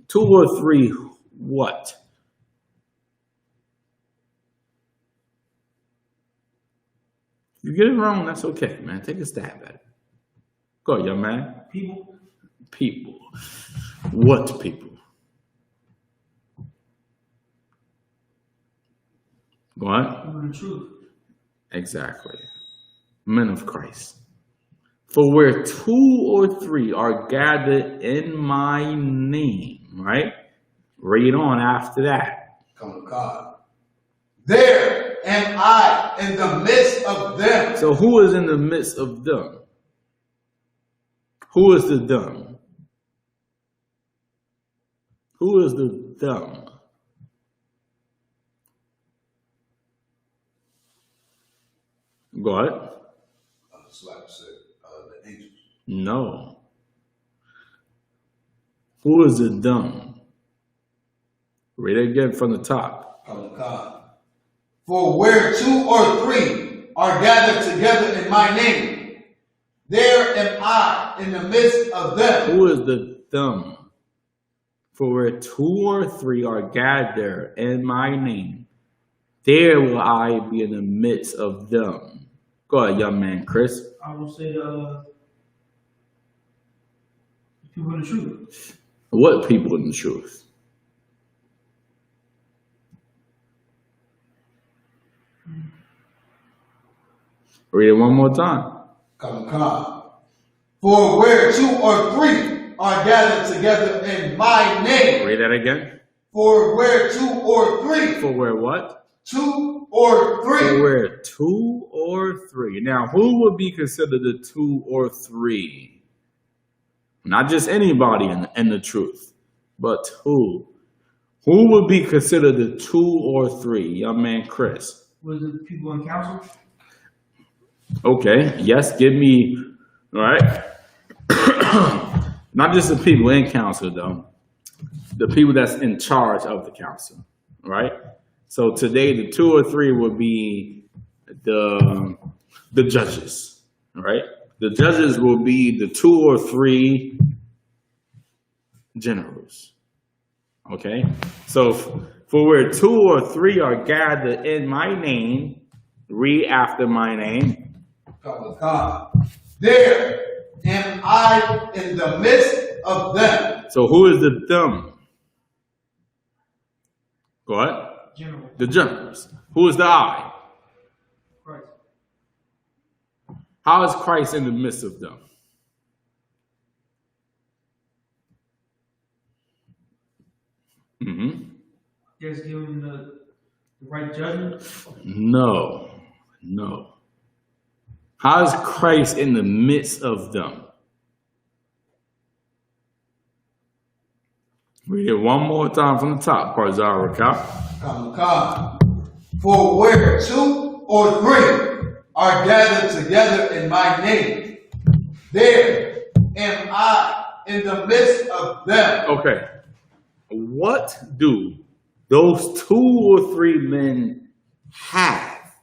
Two or three, what? If you get it wrong, that's okay, man. Take a stab at it. Go, young man. People. What people? What? The truth. Exactly. Men of Christ. For where two or three are gathered in my name, right? Read on after that. Come to God. There am I in the midst of them. So who is in the midst of them? Who is the them? Who is the them? Go ahead. The angels. No. Who is the dumb? Read it again from the top. Come to God. For where two or three are gathered together in my name, there am I in the midst of them. Who is the dumb? For where two or three are gathered in my name, there will I be in the midst of them. Go ahead, young man, Chris. I will say people in the truth. What people in the truth? Read it one more time. Come. For where two or three are gathered together in my name. Read that again. For where two or three. For where what? Two or three. For where two or three. Now, who would be considered the two or three? Not just anybody in the truth, but who? Who would be considered the two or three? Young man, Chris. Was the people in council? Okay, yes, give me, all right? Not just the people in council, though. The people that's in charge of the council, right? So today, the 2 or 3 would be the judges, right? The judges will be the 2 or 3 generals, okay? So for where 2 or 3 are gathered in my name, read after my name. God. There am I in the midst of them. So who is the them? Go ahead. General. The generals. Who is the I? Christ. How is Christ in the midst of them? Mm-hmm. Just giving the right judgment. No. How is Christ in the midst of them? Read it one more time from the top, Parzara. God. For where 2 or 3 are gathered together in my name, there am I in the midst of them. Okay. What do those 2 or 3 men have?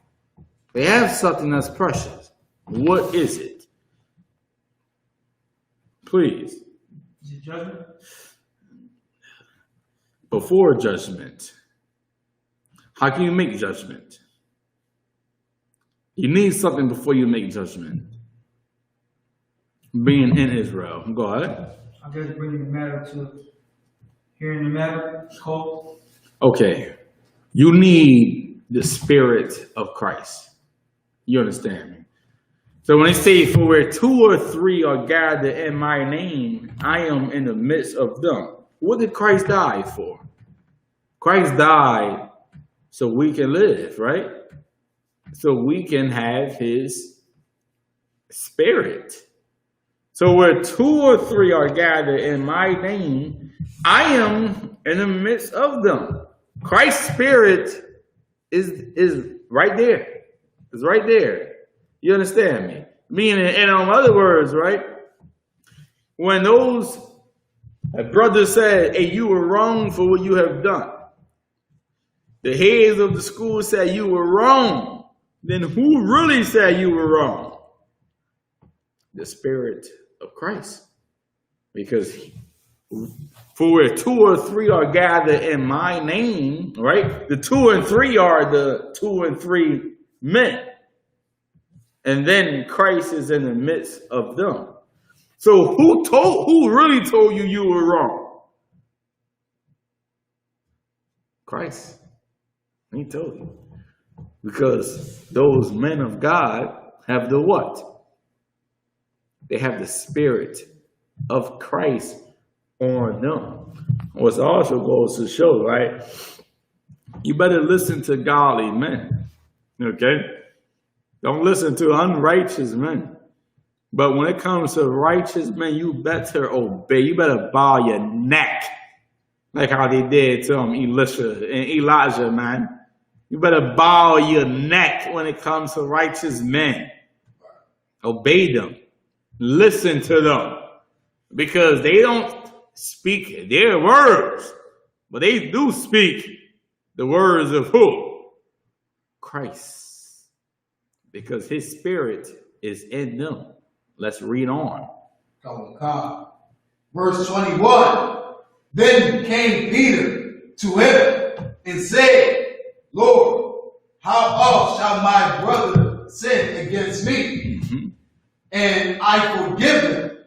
They have something that's precious. What is it? Please. Is it judgment? Before judgment. How can you make judgment? You need something before you make judgment. Being in Israel. Go ahead. I guess bringing the matter to hearing the matter, call. Okay. You need the Spirit of Christ. You understand me? So when they say, for where 2 or 3 are gathered in my name, I am in the midst of them. What did Christ die for? Christ died so we can live, right? So we can have his Spirit. So where 2 or 3 are gathered in my name, I am in the midst of them. Christ's Spirit is right there. It's right there. You understand me? Meaning, in other words, right? When those brothers said, hey, you were wrong for what you have done. The heads of the school said you were wrong. Then who really said you were wrong? The Spirit of Christ. Because for where 2 or 3 are gathered in my name, right? The 2 and 3 are the 2 and 3 men. And then Christ is in the midst of them. So who really told you you were wrong? Christ. He told you. Because those men of God have the what? They have the Spirit of Christ on them. Which also goes to show, right? You better listen to godly men. Okay? Don't listen to unrighteous men. But when it comes to righteous men, you better obey. You better bow your neck. Like how they did to Elisha and Elijah, man. You better bow your neck when it comes to righteous men. Obey them. Listen to them. Because they don't speak their words. But they do speak the words of who? Christ. Because his Spirit is in them. Let's read on. Verse 21. Then came Peter to him and said, Lord, how oft shall my brother sin against me? Mm-hmm. And I forgive him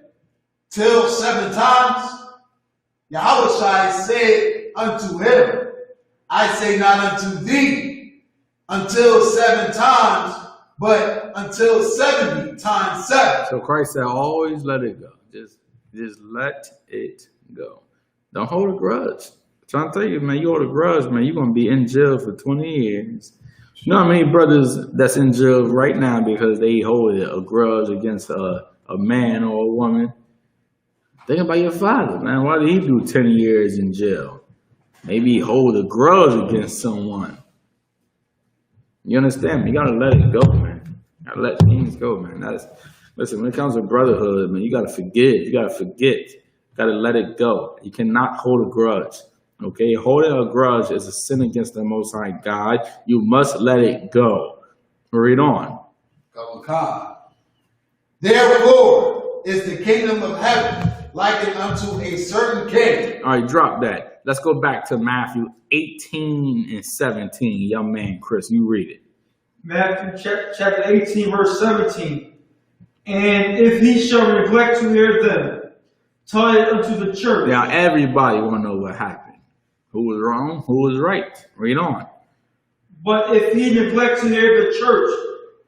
till 7 times? Yahushua said unto him, I say not unto thee until 7 times, but until 70 times 7. So Christ said, always let it go. Just let it go. Don't hold a grudge. I'm trying to tell you, man, you hold a grudge, man, you're going to be in jail for 20 years. You know how many brothers that's in jail right now because they hold a grudge against a man or a woman? Think about your father, man. Why did he do 10 years in jail? Maybe he hold a grudge against someone. You understand me? You gotta let it go, man. You gotta let things go, man. Listen, when it comes to brotherhood, man, you gotta forgive. You gotta forget. You gotta let it go. You cannot hold a grudge. Okay? Holding a grudge is a sin against the Most High God. You must let it go. Read on. Therefore is the kingdom of heaven likened unto a certain king. All right, drop that. Let's go back to Matthew 18 and 17. Young man, Chris, you read it. Matthew chapter 18, verse 17. And if he shall neglect to hear them, tell it unto the church. Now, everybody want to know what happened. Who was wrong? Who was right? Read on. But if he neglect to hear the church,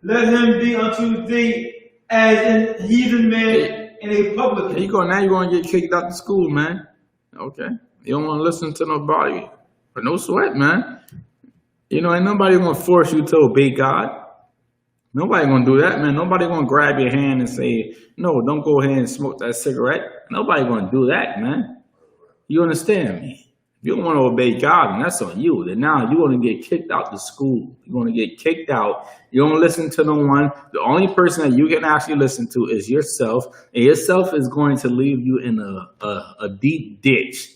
let him be unto thee as an heathen man and a publican. There you go. Now you're going to get kicked out of school, man. Okay. You don't want to listen to nobody. But no sweat, man. You know, ain't nobody going to force you to obey God. Nobody going to do that, man. Nobody going to grab your hand and say, no, don't go ahead and smoke that cigarette. Nobody going to do that, man. You understand me? If you don't want to obey God, then that's on you. Then now you're going to get kicked out the school. You're going to get kicked out. You don't listen to no one. The only person that you can actually listen to is yourself. And yourself is going to leave you in a deep ditch.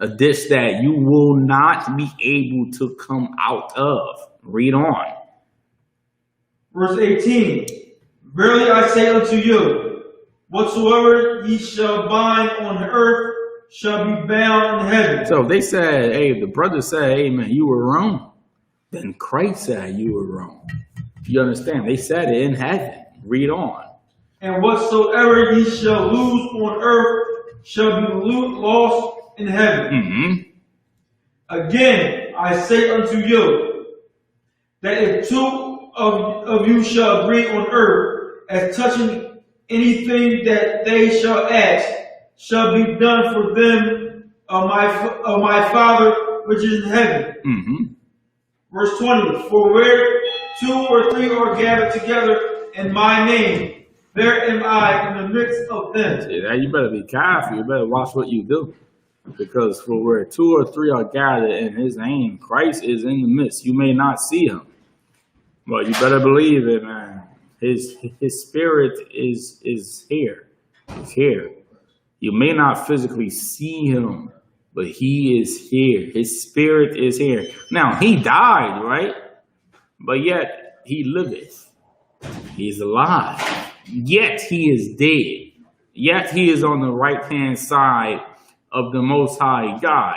A ditch that you will not be able to come out of. Read on. Verse 18. Verily I say unto you, whatsoever ye shall bind on the earth shall be bound in heaven. So if they said, hey, the brother said, hey, man, you were wrong. Then Christ said you were wrong. You understand? They said it in heaven. Read on. And whatsoever ye shall lose on earth shall be lost in heaven. Mm-hmm. Again, I say unto you, that if two of you shall agree on earth as touching anything that they shall ask, shall be done for them of my Father which is in heaven. Mm-hmm. Verse 20, for where 2 or 3 are gathered together in my name, there am I in the midst of them. See, that you better be careful. You better watch what you do. Because for where 2 or 3 are gathered in his name, Christ is in the midst. You may not see him, but you better believe it, man. His spirit is here. He's here. You may not physically see him, but he is here. His spirit is here. Now, he died, right? But yet he liveth. He's alive. Yet he is dead. Yet he is on the right-hand side of the Most High God.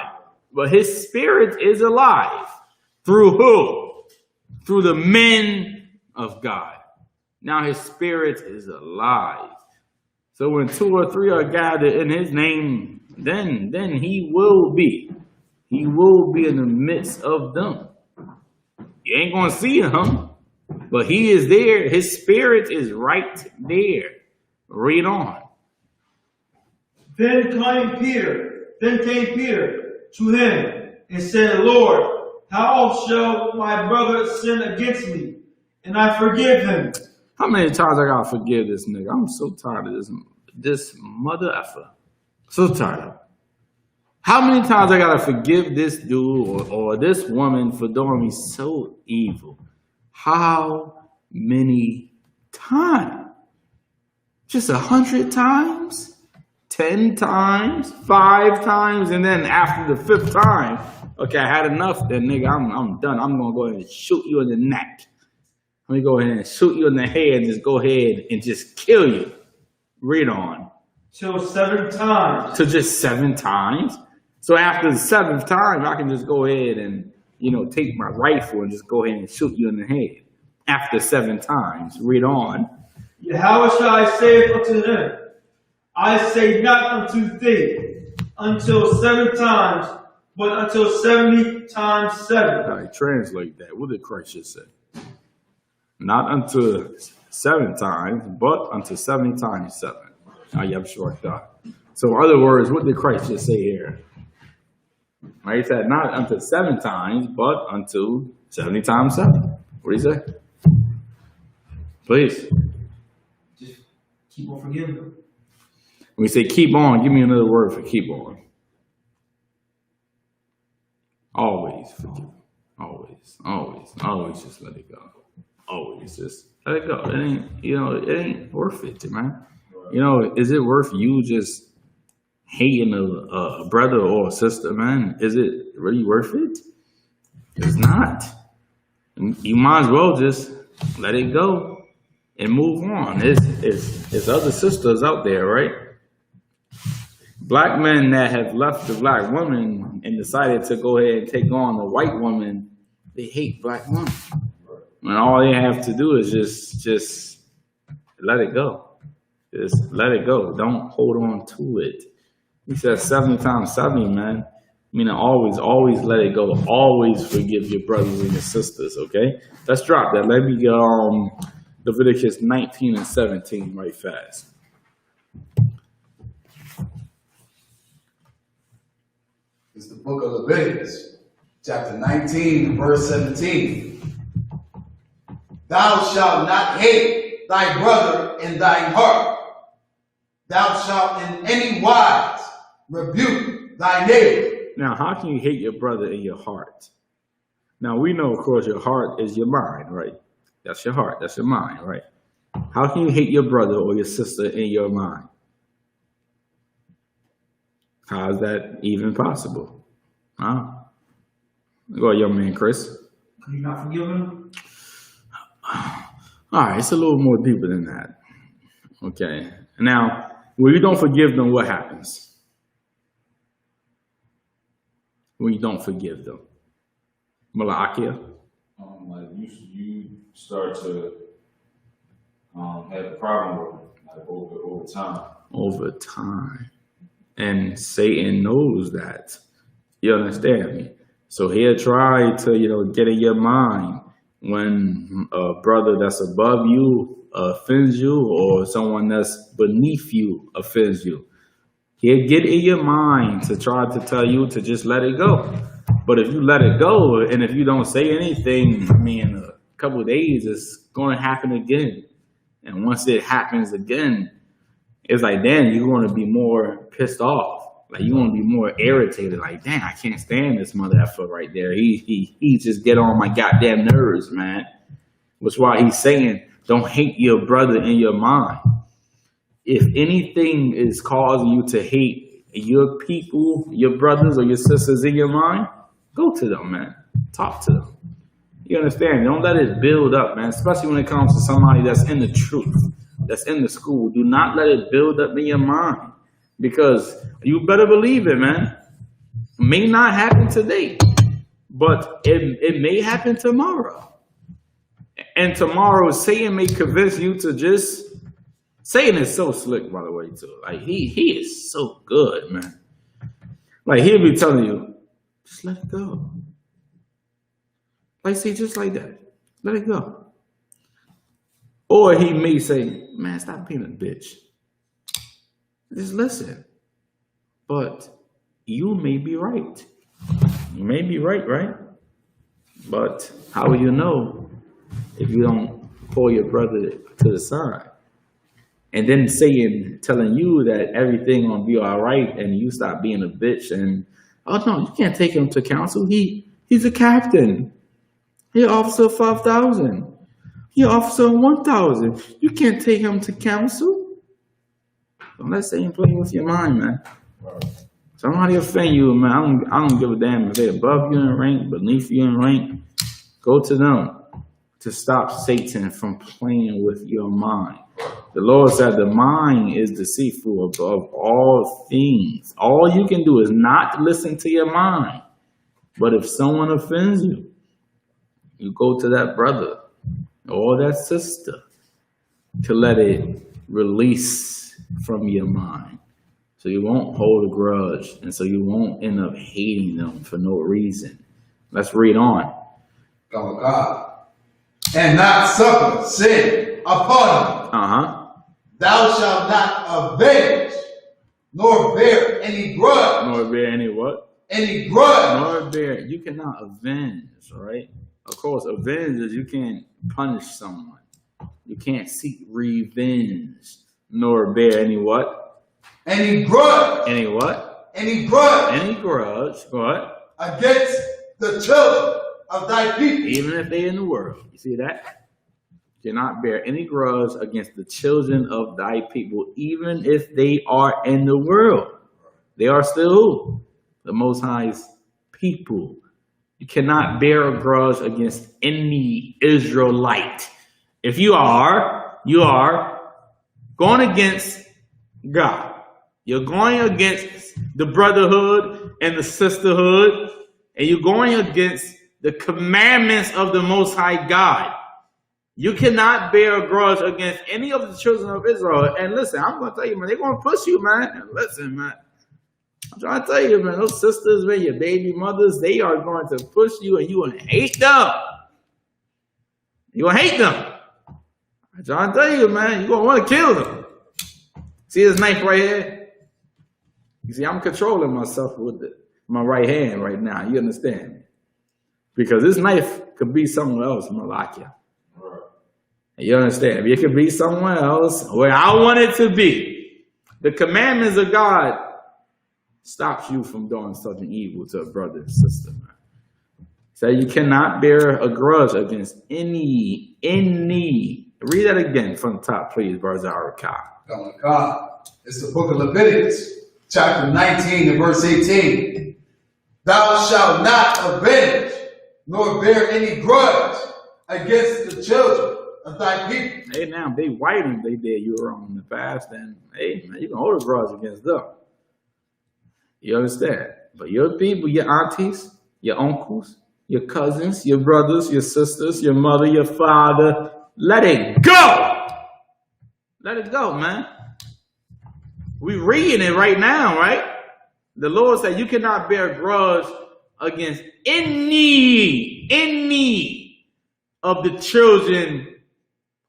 But his spirit is alive. Through who? Through the men of God. Now his spirit is alive. So when 2 or 3 are gathered in his name, then he will be. He will be in the midst of them. You ain't going to see him, but he is there. His spirit is right there. Read on. Then came Peter to him and said, Lord, how oft shall my brother sin against me, and I forgive him? How many times I gotta forgive this nigga? I'm so tired of this mother effer. So tired of it. How many times I gotta forgive this dude or this woman for doing me so evil? How many times? Just 100 times? 10 times? 5 times? And then after the 5th time, okay, I had enough then, nigga. I'm done. I'm gonna go ahead and shoot you in the neck. Let me go ahead and shoot you in the head and just go ahead and just kill you. Read on. Till 7 times. To just 7 times? So after the 7th time, I can just go ahead and, take my rifle and just go ahead and shoot you in the head. After 7 times. Read on. How shall I say unto them? I say not unto thee until 7 times, but until 70 times 7. All right, translate that. What did Christ just say? Not unto 7 times, but unto 70 times 7. I'm sure God. So in other words, what did Christ just say here? Right, he said not unto 7 times, but unto 70 times 7. What did he say? Please. Just keep on forgiving them. When we say keep on, give me another word for keep on. Always forgive. Always just let it go. Always just let it go. It ain't worth it, man. Is it worth you just hating a brother or a sister, man? Is it really worth it? It's not. You might as well just let it go and move on. There's other sisters out there, right? Black men that have left the black woman and decided to go ahead and take on the white woman, they hate black women. And all they have to do is just let it go. Just let it go. Don't hold on to it. He said 70 times 70, man. Meaning always let it go. Always forgive your brothers and your sisters, okay? Let's drop that. Let me get Leviticus 19 and 17 right fast. It's the book of Leviticus, chapter 19, verse 17. Thou shalt not hate thy brother in thine heart. Thou shalt in any wise rebuke thy neighbor. Now, how can you hate your brother in your heart? Now, we know, of course, your heart is your mind, right? That's your heart. That's your mind, right? How can you hate your brother or your sister in your mind? How is that even possible? Huh? Go ahead, young man, Chris. Can you not forgive him? All right, it's a little more deeper than that. Okay. Now, when you don't forgive them, what happens? When you don't forgive them? Malakia? Like you start to have a problem with it, like over time. Over time. And Satan knows that. You understand me? So he'll try to, get in your mind when a brother that's above you offends you or someone that's beneath you offends you. He'll get in your mind to try to tell you to just let it go. But if you let it go and if you don't say anything, in a couple of days, it's going to happen again. And once it happens again, it's like, then you're going to be more pissed off. Like, you're going to be more irritated. Like, damn, I can't stand this mother effer right there. He just get on my goddamn nerves, man. That's why he's saying, don't hate your brother in your mind. If anything is causing you to hate your people, your brothers or your sisters in your mind, go to them, man. Talk to them. You understand? Don't let it build up, man, especially when it comes to somebody that's in the truth, that's in the school. Do not let it build up in your mind, because you better believe it, man. It may not happen today, but it may happen tomorrow. And tomorrow, Satan may convince you to just... Satan is so slick, by the way, too. Like, he is so good, man. Like, he'll be telling you, just let it go. Like, see, just like that. Let it go. Or he may say, man, stop being a bitch. Just listen. But you may be right. You may be right? But how will you know if you don't pull your brother to the side? And then Satan telling you that everything gonna be all right and you stop being a bitch and, oh no, you can't take him to council. He's a captain. He's officer 5,000. He's officer 1,000. You can't take him to council. Don't let Satan play with your mind, man. Somebody offend you, man. I don't give a damn if they're above you in rank, beneath you in rank. Go to them to stop Satan from playing with your mind. The Lord said the mind is deceitful above all things. All you can do is not listen to your mind. But if someone offends you, you go to that brother or that sister to let it release from your mind. So you won't hold a grudge, and so you won't end up hating them for no reason. Let's read on. God. And not suffer sin upon them. Thou shalt not avenge, nor bear any grudge. Nor bear any what? Any grudge. Nor bear. You cannot avenge, right? Of course, avenge is you can't punish someone. You can't seek revenge. Nor bear any what? Any grudge. Any what? Any grudge. Any grudge. What? Against the children of thy people. Even if they're in the world. You see that? Cannot bear any grudge against the children of thy people, even if they are in the world. They are still who? The Most High's people. You cannot bear a grudge against any Israelite. If you are going against God. You're going against the brotherhood and the sisterhood, and you're going against the commandments of the Most High God. You cannot bear a grudge against any of the children of Israel. And listen, I'm going to tell you, man, they're going to push you, man. And listen, man, I'm trying to tell you, man, those sisters, man, your baby mothers, they are going to push you and you will hate them. You will hate them. I'm trying to tell you, man, you're going to want to kill them. See this knife right here? You see, I'm controlling myself with my right hand right now. You understand? Because this knife could be somewhere else, Malakia. You understand? It could be somewhere else where I want it to be. The commandments of God stops you from doing something evil to a brother and sister. Man. So you cannot bear a grudge against any. Read that again from the top, please, Barzaraka. It's the book of Leviticus, chapter 19 and verse 18. Thou shalt not avenge, nor bear any grudge against the children of thy people. Hey, now, they white and they did you wrong in the past, then, hey, man, you can hold a grudge against them. You understand? But your people, your aunties, your uncles, your cousins, your brothers, your sisters, your mother, your father, let it go. Let it go, man. We reading it right now, right? The Lord said you cannot bear grudge against any of the children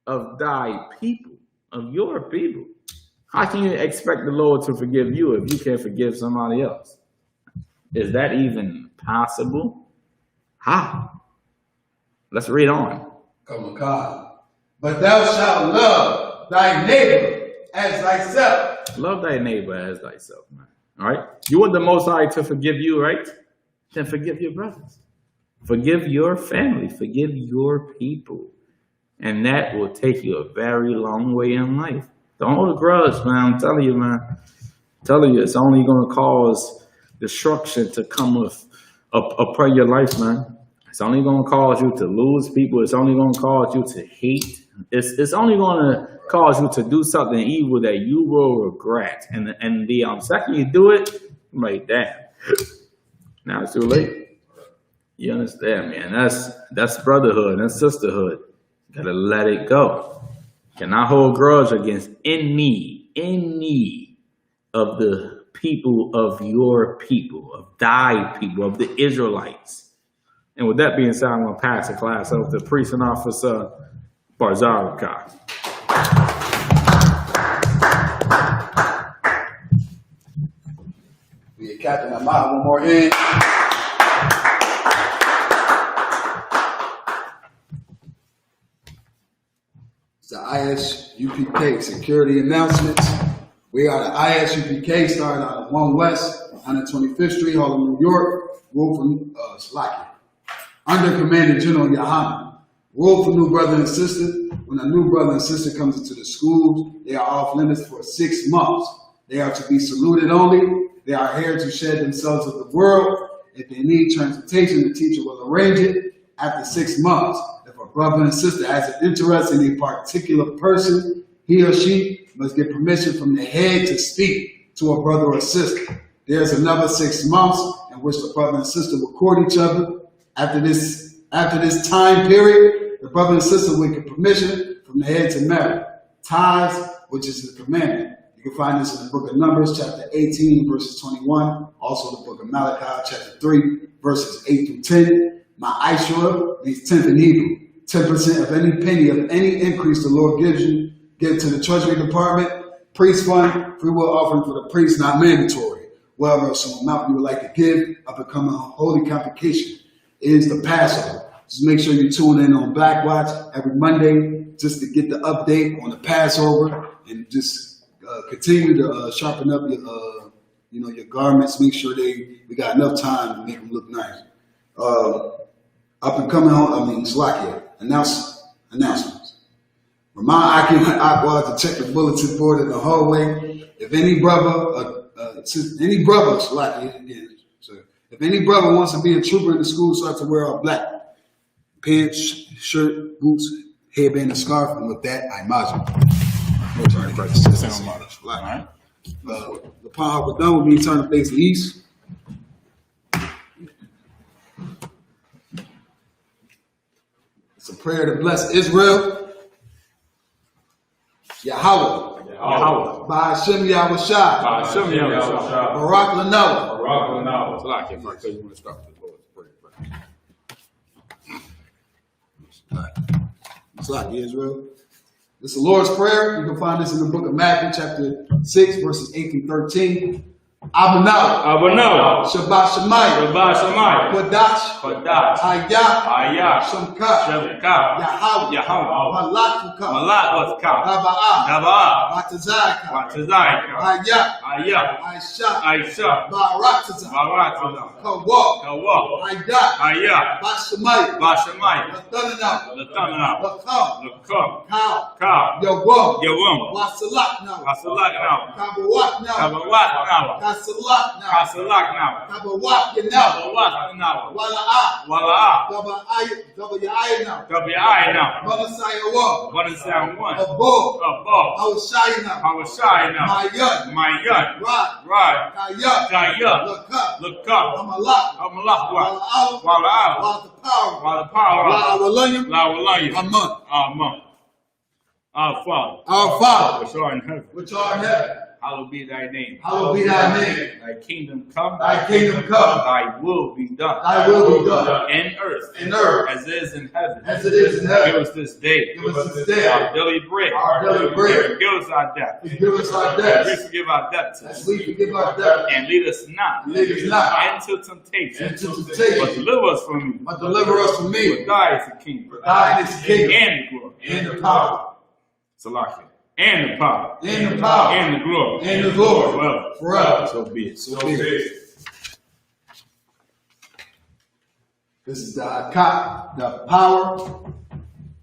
of thy people, of your people. How can you expect the Lord to forgive you if you can't forgive somebody else? Is that even possible? How? Let's read on. Come on, God. But thou shalt love thy neighbor as thyself. Love thy neighbor as thyself, man. All right? You want the Most High to forgive you, right? Then forgive your brothers. Forgive your family. Forgive your people. And that will take you a very long way in life. Don't hold a grudge, man. I'm telling you, man. I'm telling you, it's only going to cause destruction to come upon your life, man. It's only going to cause you to lose people. It's only going to cause you to hate. It's only going to cause you to do something evil that you will regret. And the second you do it, you're like, damn. Now it's too late. You understand, man? That's brotherhood. That's sisterhood. You gotta let it go. You cannot hold grudge against any of the people of your people, of thy people, of the Israelites. And with that being said, I'm going to pass the class over to Priest and Officer Barzaraka. We get Captain Ahmad one more in. It's the ISUPK security announcements. We are the ISUPK starting out of 1 West, 125th Street, Harlem, New York. Rule from Slovakia. Under Commander General Yohanan. Rule for new brother and sister. When a new brother and sister comes into the schools, they are off limits for 6 months. They are to be saluted only. They are here to shed themselves of the world. If they need transportation, the teacher will arrange it after 6 months. If a brother and sister has an interest in a particular person, he or she must get permission from the head to speak to a brother or sister. There's another 6 months in which the brother and sister will court each other. After this time period, the brother and sister will get permission from the head to marry. Tithes, which is the commandment. You can find this in the book of Numbers, chapter 18, verses 21. Also the book of Malachi, chapter 3, verses 8 through 10. Ma'ashura means 10th in Hebrew. 10% of any penny of any increase the Lord gives you, give to the Treasury Department. Priest fund, free will offering for the priest, not mandatory. Whatever some amount you would like to give, become a holy convocation is the Passover. Just make sure you tune in on Black Watch every Monday just to get the update on the Passover and just continue to sharpen up your garments. Make sure we got enough time to make them look nice. Up and coming home, Slakia. Announcements. Remind Aqua to check the bulletin board in the hallway. If any brother, Slakia again, so if any brother wants to be a trooper in the school, so have to wear all black. Pants, shirt, boots, headband, and scarf. And with that, I imagine. All right. Upon how we're done with me, turn to face east. It's a prayer to bless Israel. Yahweh. Yahweh. By Hashem Yahushua. By Hashem Yahushua. Barak Lanawa. Barak Lanawa. Slack if I tell you want to start with the Lord's Prayer. It's like Israel. This is the Lord's Prayer. You can find this in the book of Matthew, chapter 6, verses 8 through 13. Abanaw. Abanaw. Shabbat Shemayim. Shabbat Shemayim. Kodash. Kodash. Hayah. Hayah. Shemkah. Shemkah. Yahweh. Yahweh. Malak Vukah. Malak Vukah. Gaba'ah. Gaba'ah. Batazayakah. Batazayakah. Hayah. Hayah. Aisha. Aisha. Baratazah. Baratazah. Kawah. Kawah. Hayah. Hayah. Bashemayim. Bashemayim. Latananaw. Latananaw. Lakam. Lakam. Kal. Kal. Yawam. Yawam. Wasalak now. Wasalak now. Kabawak now. Kabawak now. Kasalak now. Kasalak now. Kabawak now. Kabawak now. Wala'ah. Wala'ah. Gabayai now. Gabayai now. Manasayawah. Manasayawah. Above. Above. Hawashai now. Hawashai now. Mayan. Mayan. Rod. Right. Kaya. Kaya. Look up. Look up. Amalak. Amalak. Wala'ah. Wala'ah. While the power. While the power. La'awalayim. La'awalayim. Amen. Amen. Our Father. Our Father. Which art in heaven. Which art in heaven. Hallowed be thy name. Hallowed be thy name. Thy kingdom come. Thy kingdom come. Thy will be done. Thy will be done. In earth. In earth. As it is in heaven. As it is in heaven. Give us this day. Give us this day. Our daily bread. Our daily bread. Forgive us our debt. Forgive us our As we debts. forgive our debtors. As we forgive our debtors. And lead us not. Lead us not into temptation. into But temptation. deliver us from evil. But deliver us from For evil. thine is the kingdom. Thine is the kingdom. And the glory. And the power. Salakia. And the power. And the power. And the glory. And the glory. Forever. Forever. So be it. So be it. This is the power.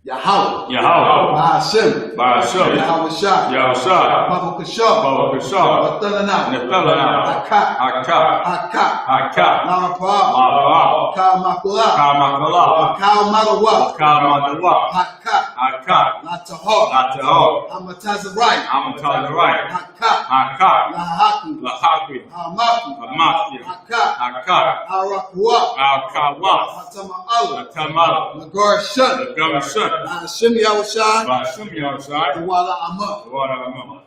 Yahweh. Yahweh. By Hashem. By Hashem. Yahushua. Yahushua. Baba Kashah. Baba Kashah. Batalana. Nefelana. Hakak. Hakak. Hakak. Hakak. Larapa. La'apa. Kal Makula. Kamakala. Kal Malawa. Kamadawa. Hakak. Hakak. Latahok. Latahok. Amatazarai. Amatazarai. Hakak. Hakak. Lahaku. Lahaki. Hamaku. Amakia. Hakak. Hakak. Harakwa. Al-Kawas. Hatama'ala. Tamal. Nagar Shun. The government. Hashem Yahushua. By Hashem Yahushua. Wala Amah.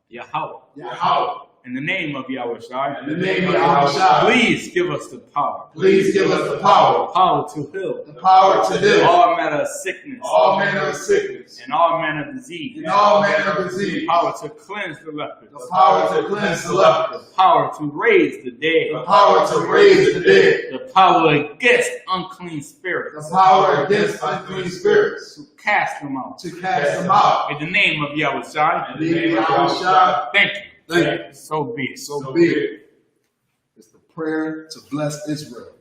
Yahweh. Yahweh. In the name of Yahushua. In the name of Yahushua. Please give us the power. Please give us the power. Power to heal. The power to heal. All manner of sickness. All manner of sickness. And all manner of disease. And all manner of disease. Power to cleanse the lepers. The power to cleanse the lepers. The power to raise the The dead. power to raise the dead. The power against unclean spirits. The power against unclean spirits. To cast them out. To cast them out. In the name of Yahushua. In the name of Yahushua. Thank you. Thank you. So be it. So be it. It's the prayer to bless Israel.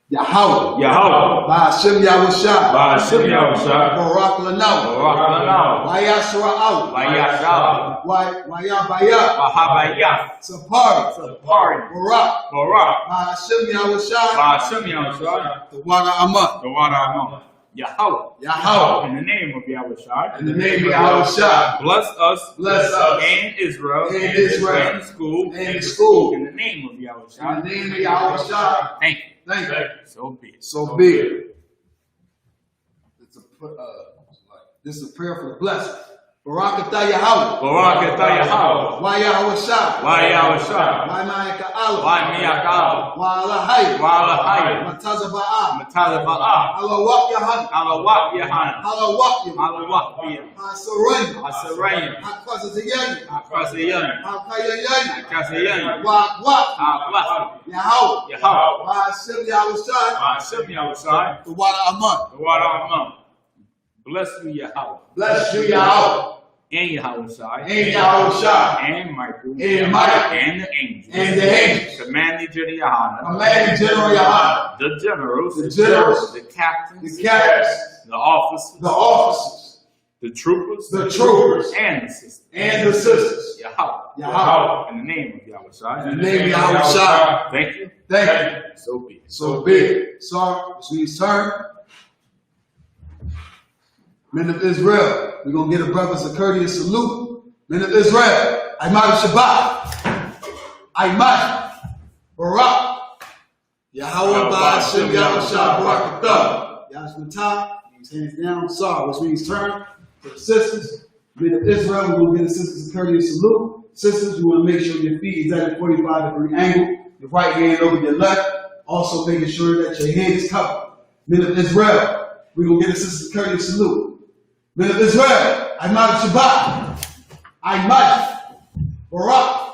Yahweh. Yahweh. By Hashem Yahushua. By Hashem Yahushua. Barak Lanaw. Barak Lanaw. Vayashra'al. Vayashal. Vayabaya. Wahabaya. Sapari. Sapari. Barak. Barak. By Hashem Yahushua. By Hashem Yahushua. The Wada Amah. The water among. Yahweh. Yahweh. In the name of Yahushua. In the name of Yahushua. Bless us. Bless us. And Israel. And Israel. And the school. And the school. In the name of Yahushua. In the name of Yahushua. Thank you. Thank you. So be it. So be it. This is a prayer for the blessing. Barak atah Yahweh. Barak atah Yahweh. Wa Yahushua. Wa Yahushua. Wa Ma'aka Allah. Wa Miyakal. Wa Alahai. Wa Alahai. Matazaba'ah. Matalaba'ah. Alawak Yahan. Alawak Yahan. Alawak Yahan. Alawak Yahan. Hasarayim. Hasarayim. Hakwazayayin. Akasayan. Hakayayayin. Akasayan. Wak. Akwasi. Yahweh. Yahweh. Wa Hashem Yahushua. Hashem Yahushua. The Wada Amah. The water among. Bless you, Yahweh. Bless you, Yahweh. And Yahushua. And Yahushua. And Michael. And Michael. And the angels. And the angels. Command Major Yohana, my Lady General Yohana, the generals, the captains, captains, the officers, the officers, the troopers, and the sisters. and the sisters. Yahweh. Yahweh. In the name of Yahweh Shai. In the name of Yahweh Shai. Thank you. Thank you. So be it. So be it. Sir, which means turn. Men of Israel, we're going to get a brothers a courteous salute. Men of Israel, Ahmad Shabbat, Ahmad, Barak, Yahweh Ba'ashem Yahushua Barak Athah, Yahshua hands down, sorry, which means turn. For the sisters, men of Israel, we're going to get the sisters a courteous salute. Sisters, you want to make sure your feet is at a 45-degree angle, your right hand over your left, also making sure that your head is covered. Men of Israel, we're going to get the sisters a courteous salute. Men of Israel, Ahmad Shabbat, Ahmad, Barak,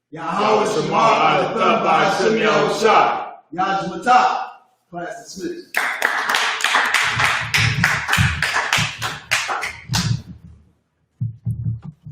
Yahweh Shemar Al-Thun Ba'ashem Yahushua, Yahshua, class dismissed.